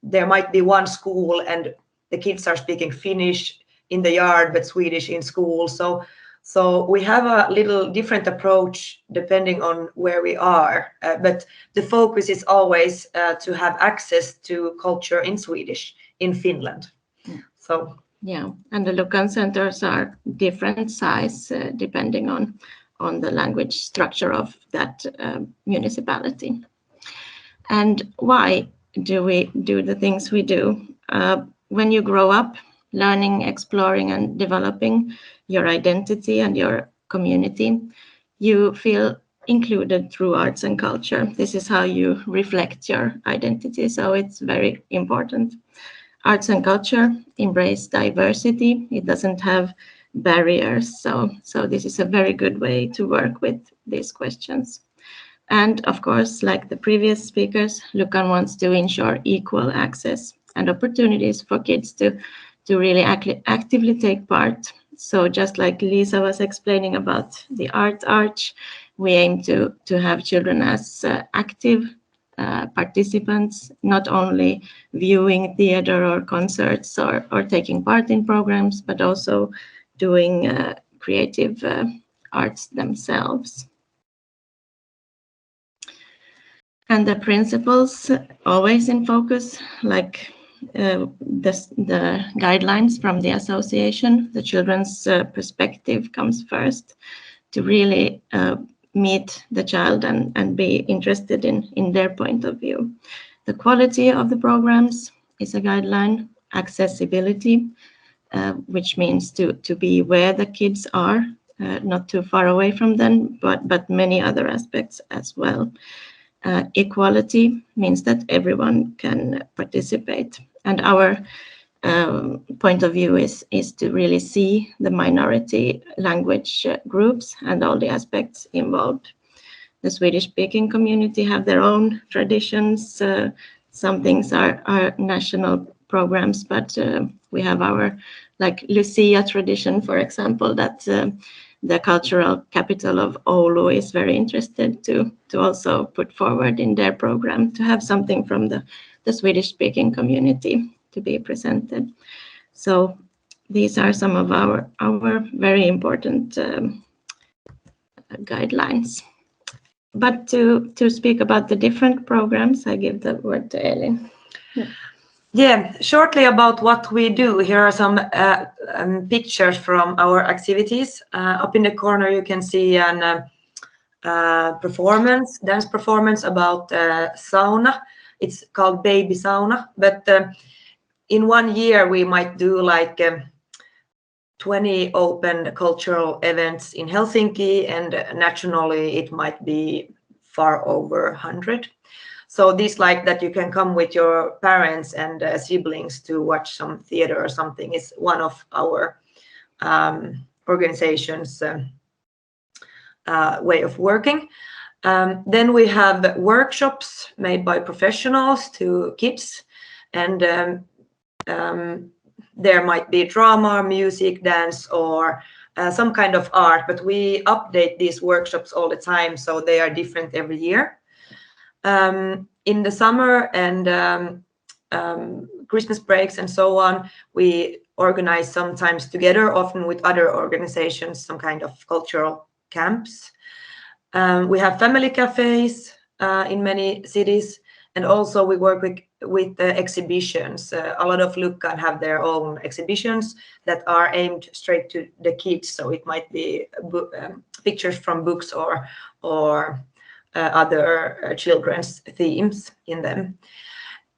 there might be one school and the kids are speaking Finnish in the yard but Swedish in school. So we have a little different approach depending on where we are, but the focus is always to have access to culture in Swedish in Finland. So yeah, and the Lukkan centers are different size depending on the language structure of that municipality. And why do we do the things we do? When you grow up learning, exploring, and developing your identity and your community, you feel included through arts and culture. This is how you reflect your identity, so it's very important. Arts and culture embrace diversity. It doesn't have barriers. So this is a very good way to work with these questions. And of course, like the previous speakers, Lukkan wants to ensure equal access and opportunities for kids to really actively take part. So just like Lisa was explaining about the art arch, we aim to have children as active participants, not only viewing theater or concerts or taking part in programs, but also doing creative arts themselves. And the principles always in focus, like the guidelines from the association, the children's perspective comes first, to really meet the child and be interested in their point of view. The quality of the programs is a guideline. Accessibility, which means to be where the kids are, not too far away from them, but many other aspects as well. Equality means that everyone can participate. And our point of view is to really see the minority language groups and all the aspects involved. The Swedish-speaking community have their own traditions. Some things are national programs, but we have our like Lucia tradition, for example, that the cultural capital of Oulu is very interested to also put forward in their program, to have something from the Swedish-speaking community to be presented. So these are some of our very important guidelines. But to speak about the different programs, I give the word to Elin. yeah, shortly about what we do. Here are some pictures from our activities. Up in the corner you can see an dance performance about sauna. It's called baby sauna, but in 1 year we might do like 20 open cultural events in Helsinki, and nationally it might be far over 100. So this like that you can come with your parents and siblings to watch some theater or something is one of our organization's way of working. Then we have workshops made by professionals to kids, and there might be drama, music, dance, or some kind of art, but we update these workshops all the time, so they are different every year. In the summer and Christmas breaks and so on, we organize sometimes together, often with other organizations, some kind of cultural camps. We have family cafes in many cities, and also we work with exhibitions. A lot of Lukkan have their own exhibitions that are aimed straight to the kids, so it might be pictures from books or other children's themes in them.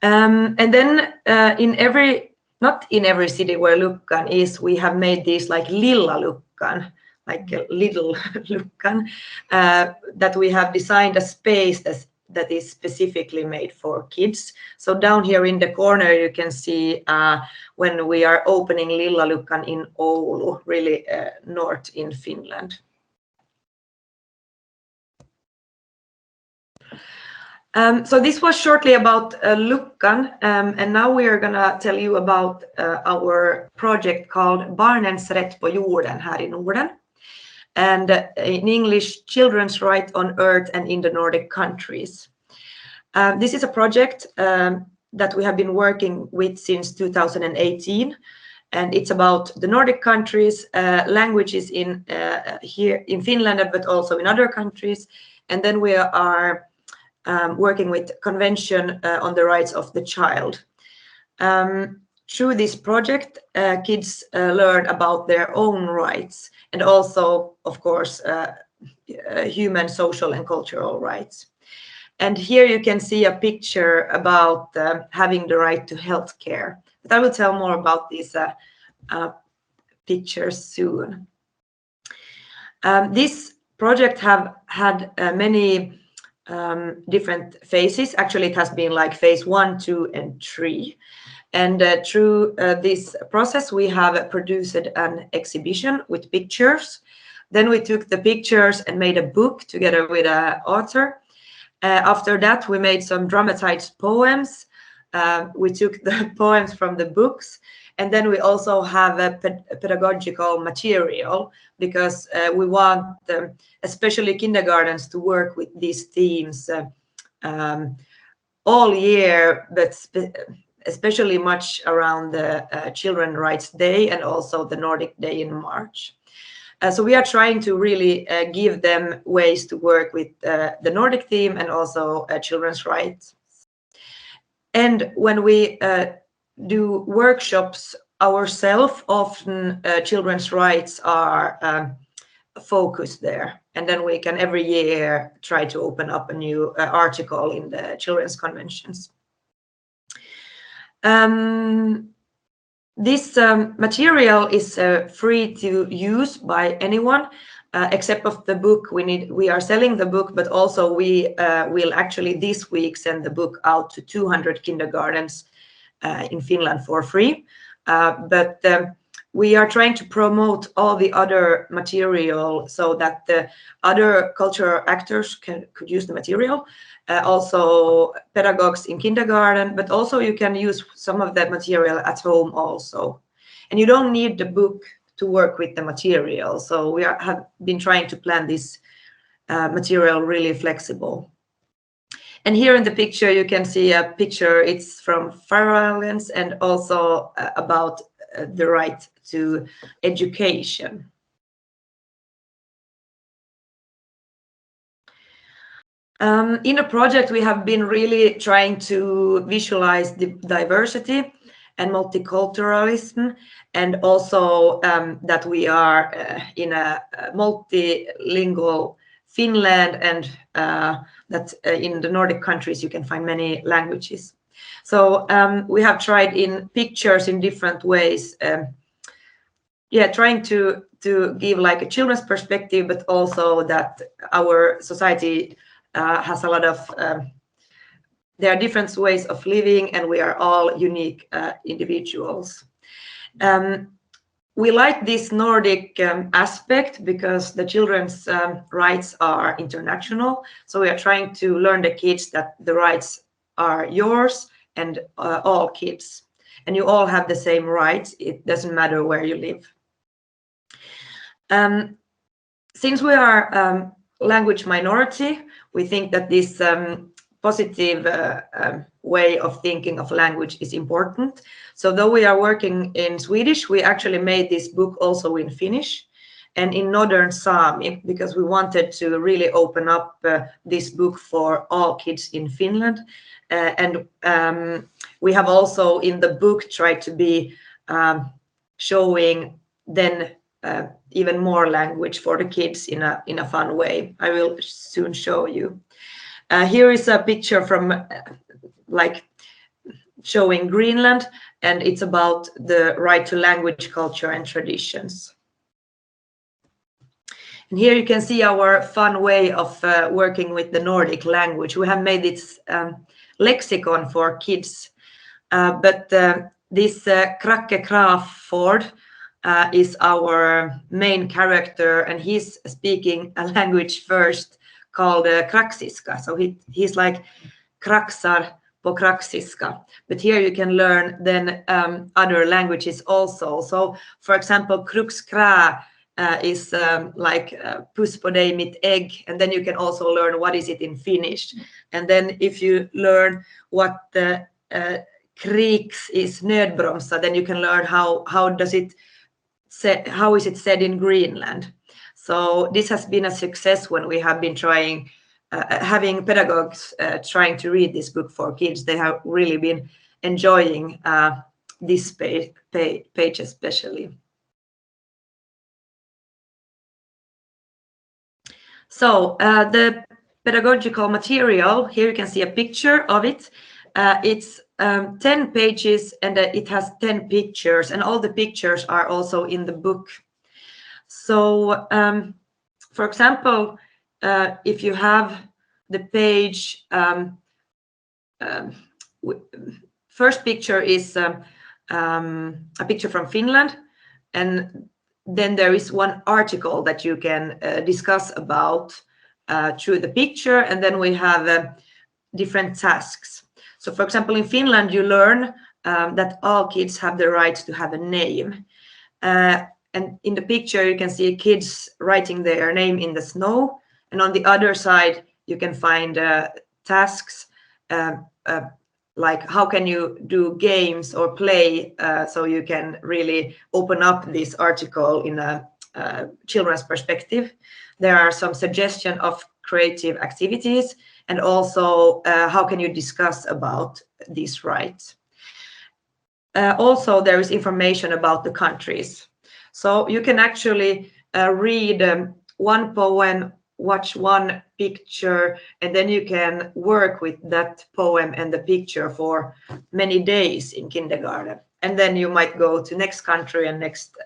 And then not in every city where Lukkan is, we have made these like Lilla Lukkan, like a little Lukkan, that we have designed a space that is specifically made for kids. So down here in the corner, you can see when we are opening Lilla Lukkan in Oulu, really north in Finland. So this was shortly about Lukkan, and now we are gonna tell you about our project called Barnens rätt på jorden här i Norden. And in English, Children's Right on Earth and in the Nordic countries. This is a project that we have been working with since 2018, and it's about the Nordic countries, languages here in Finland, but also in other countries. And then we are working with Convention on the Rights of the Child. Through this project, kids learn about their own rights and also, of course, human, social, and cultural rights. And here you can see a picture about having the right to health care. But I will tell more about these pictures soon. This project have had many different phases. Actually, it has been like phase 1, 2, and 3. And through this process, we have produced an exhibition with pictures. Then we took the pictures and made a book together with an author. After that, we made some dramatized poems. We took the poems from the books. And then we also have a pedagogical material because we want especially kindergartens to work with these themes all year, but especially much around the Children's Rights Day and also the Nordic Day in March. So we are trying to really give them ways to work with the Nordic theme and also children's rights. And when we do workshops ourselves, often children's rights are focused there. And then we can every year try to open up a new article in the children's conventions. This material is free to use by anyone, except of the book. We are selling the book, but also we will actually this week send the book out to 200 kindergartens in Finland for free. But we are trying to promote all the other material so that the other cultural actors could use the material. Also pedagogues in kindergarten, but also you can use some of that material at home also. And you don't need the book to work with the material. So we have been trying to plan this material really flexible. And here in the picture, you can see a picture. It's from Faroe Islands and also about the right to education. In a project, we have been really trying to visualize the diversity and multiculturalism, and also that we are in a multilingual Finland, and that in the Nordic countries you can find many languages. So we have tried in pictures in different ways, trying to give like a children's perspective, but also that our society has a lot of, there are different ways of living and we are all unique individuals. We like this Nordic aspect because the children's rights are international. So we are trying to learn the kids that the rights are yours and all kids. And you all have the same rights. It doesn't matter where you live. Since we are language minority, we think that this positive way of thinking of language is important. So though we are working in Swedish, we actually made this book also in Finnish and in Northern Sami, because we wanted to really open up this book for all kids in Finland. And we have also in the book tried to be showing then even more language for the kids in a fun way. I will soon show you. Here is a picture from like showing Greenland, and it's about the right to language, culture, and traditions. And here you can see our fun way of working with the Nordic language. We have made this lexicon for kids, but this Krakke Crawford is our main character, and he's speaking a language first called Kraksiska. So he's like Kraksar på Kraksiska. But here you can learn then other languages also. So for example, Krukskra is like puss på dig mitt ägg, and then you can also learn what is it in Finnish. And then if you learn what the kriks is nödbromsa, then you can learn how is it said in Greenland. So this has been a success when we have been trying having pedagogues trying to read this book for kids. They have really been enjoying this page especially. So the pedagogical material, here you can see a picture of it. It's 10 pages, and it has 10 pictures, and all the pictures are also in the book. So for example, if you have the page, first picture is a picture from Finland, and then there is one article that you can discuss about through the picture, and then we have different tasks. So for example, in Finland, you learn that all kids have the right to have a name. And in the picture, you can see kids writing their name in the snow. And on the other side, you can find tasks like how can you do games or play, so you can really open up this article in a children's perspective. There are some suggestions of creative activities, and also how can you discuss about these rights. Also, there is information about the countries. So you can actually read one poem, watch one picture, and then you can work with that poem and the picture for many days in kindergarten. And then you might go to next country and next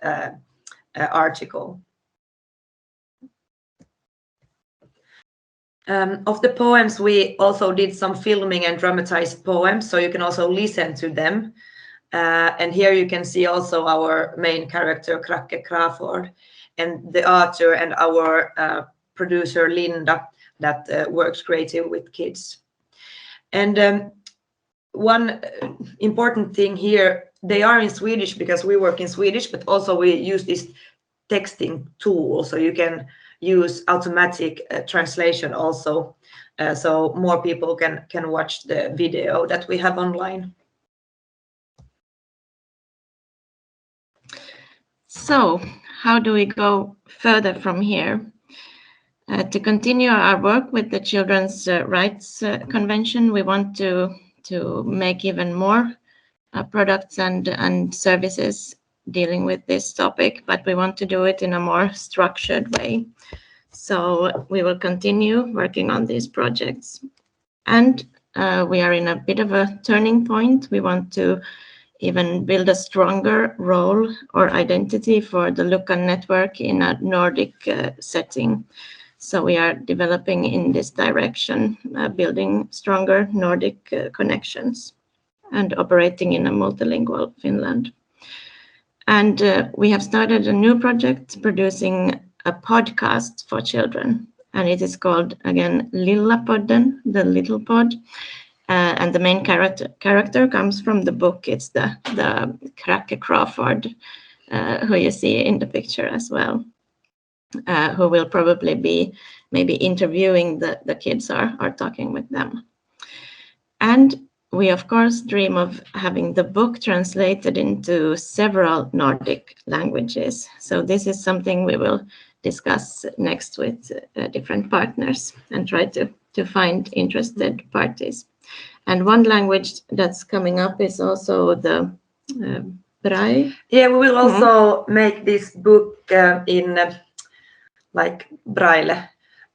article. Of the poems, we also did some filming and dramatized poems, so you can also listen to them. And here you can see also our main character, Krakke Crawford, and the author and our producer, Linda, that works creative with kids. And one important thing here, they are in Swedish because we work in Swedish, but also we use this texting tool, so you can use automatic translation also, so more people can watch the video that we have online. So how do we go further from here? To continue our work with the Children's Rights Convention, we want to make even more products and services dealing with this topic, but we want to do it in a more structured way. So we will continue working on these projects. And we are in a bit of a turning point. We want to even build a stronger role or identity for the Lukan network in a Nordic setting. So we are developing in this direction, building stronger Nordic connections and operating in a multilingual Finland. And we have started a new project producing a podcast for children. And it is called, again, Lillapodden, the little pod. And the main character comes from the book. It's the Krakke Crawford, who you see in the picture as well, who will probably be maybe interviewing the kids or talking with them. And we, of course, dream of having the book translated into several Nordic languages. So this is something we will discuss next with different partners and try to find interested parties. And one language that's coming up is also the Braille? Yeah, we will also make this book in like Braille.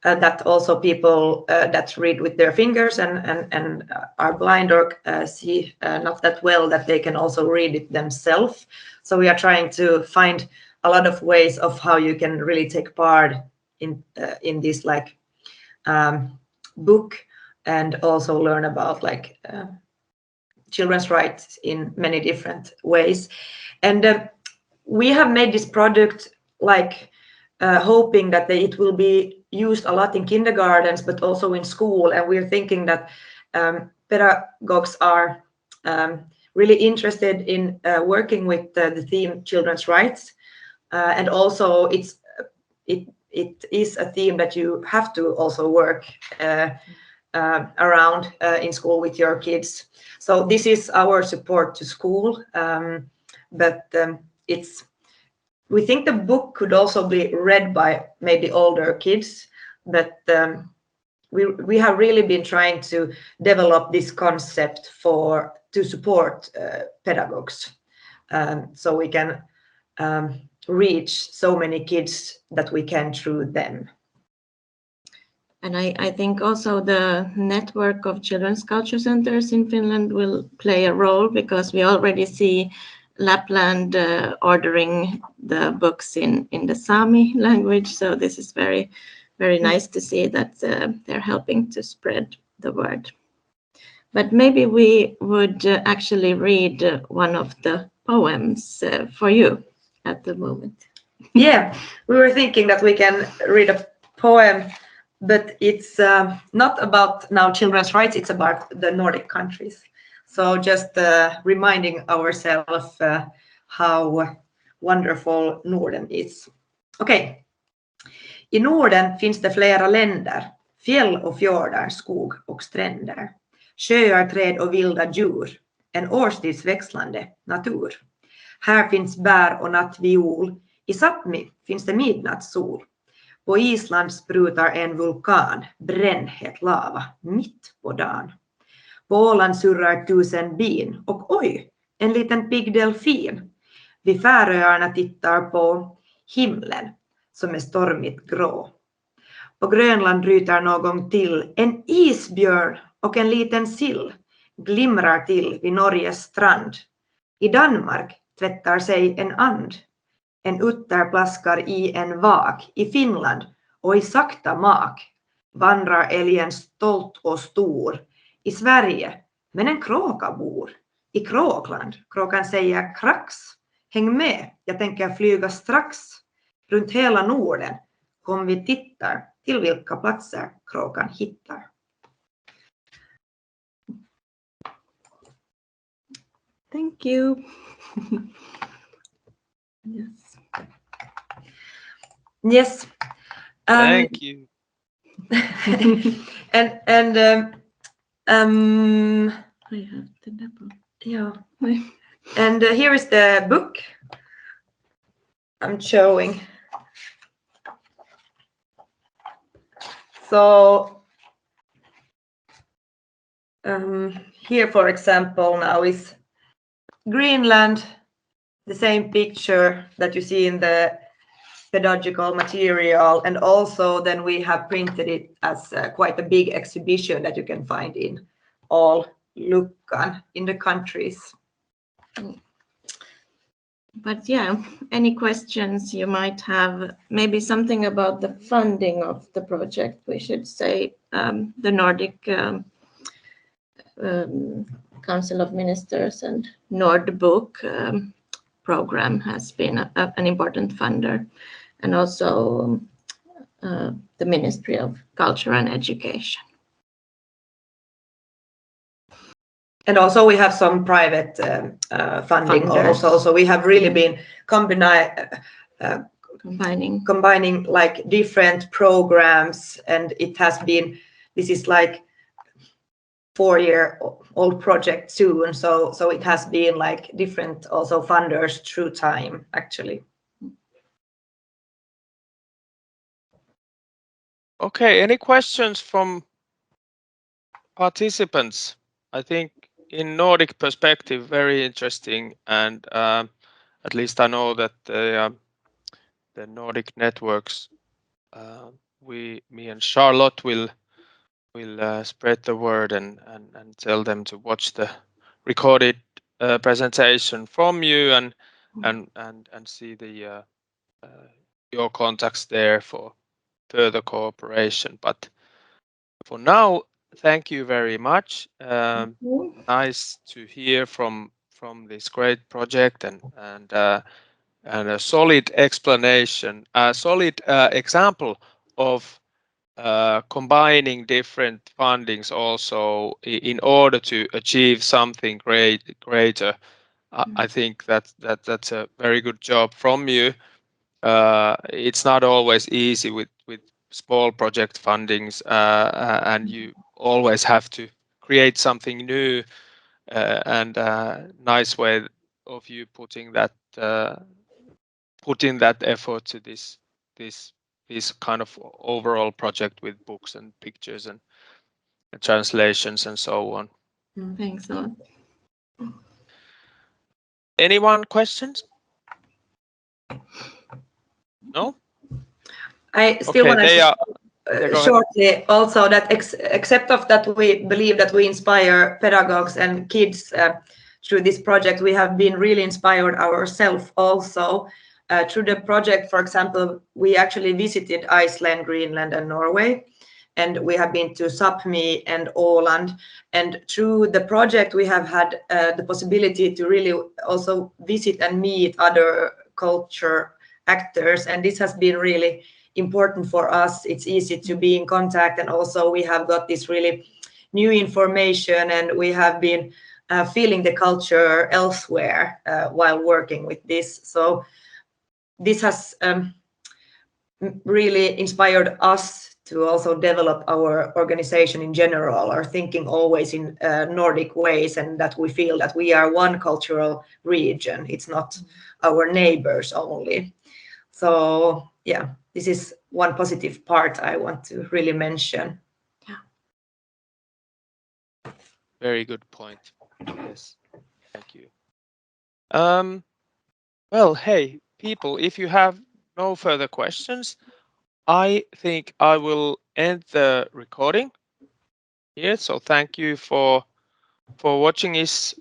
That also people that read with their fingers and are blind or see not that well, that they can also read it themselves. So we are trying to find a lot of ways of how you can really take part in this like book, and also learn about like children's rights in many different ways. And we have made this product like hoping that it will be used a lot in kindergartens, but also in school. And we're thinking that pedagogues are really interested in working with the theme children's rights. And also it is a theme that you have to also work around in school with your kids. So this is our support to school. But we think the book could also be read by maybe older kids, but we have really been trying to develop this concept to support pedagogues, so we can reach so many kids that we can through them. And I think also the network of children's culture centers in Finland will play a role, because we already see Lapland ordering the books in the Sami language. So this is very, very nice to see that they're helping to spread the word. But maybe we would actually read one of the poems for you at the moment. Yeah, we were thinking that we can read a poem, but it's not about now children's rights, it's about the Nordic countries. So just reminding ourselves how wonderful Norden is. Okej. I Norden finns det flera länder, fjäll och fjordar, skog och stränder, sjöar, träd och vilda djur, en årstidsväxlande natur. Här finns bär och nattviol, i Sápmi finns det midnattssol. På Island sprutar en vulkan, brännhet lava, mitt på dagen. På Åland surrar 1000 bin och oj, en liten pigg delfin. Vi Färöarna tittar på himlen som är stormigt grå. På Grönland ryter någon till, en isbjörn och en liten sill glimrar till vid Norges strand. I Danmark tvättar sig en and. En utter plaskar i en vak. I Finland och i sakta mak vandrar älgen stolt och stor. I Sverige, men en kråka bor. I Kråkland, kråkan säger krax. Häng med, jag tänker flyga strax. Runt hela Norden kom vi tittar till vilka platser kråkan hittar. Thank you. Yes. Yes. Thank you. and I have the double. yeah. And here is the book I'm showing. So here, for example, now is Greenland, the same picture that you see in the pedagogical material, and also then we have printed it as quite a big exhibition that you can find in all Luckan in the countries. But yeah, any questions you might have, maybe something about the funding of the project, we should say. The Nordic Council of Ministers and Nordbook program has been an important funder, and also the Ministry of Culture and Education. And also we have some private funding Funders. also. So we have really been combining like different programs, and it has been, this is like 4-year-old project soon. So it has been like different also funders through time actually. Okay, any questions from participants? I think in Nordic perspective, very interesting, and at least I know that the Nordic networks, me and Charlotte will spread the word and tell them to watch the recorded presentation from you and see the your contacts there for further cooperation. But for now, thank you very much. Nice to hear from this great project and a solid explanation, a solid example of combining different fundings also in order to achieve something greater. I think that's a very good job from you. It's not always easy with small project fundings, and you always have to create something new, and nice way of you putting that effort to this kind of overall project with books and pictures and translations and so on. Thanks a lot. Anyone questions? No? I still want to shortly also that except of that we believe that we inspire pedagogues and kids through this project, we have been really inspired ourselves also. Through the project, for example, we actually visited Iceland, Greenland, and Norway, and we have been to Sapmi and Åland. And through the project, we have had the possibility to really also visit and meet other culture actors, and this has been really important for us. It's easy to be in contact, and also we have got this really new information, and we have been feeling the culture elsewhere while working with this. So this has really inspired us to also develop our organization in general, our thinking always in Nordic ways, and that we feel that we are one cultural region. It's not our neighbors only. So yeah, this is one positive part I want to really mention. Yeah. Very good point. Yes, thank you. Well, hey, people, if you have no further questions, I think I will end the recording here. So thank you for watching this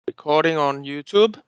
recording on YouTube.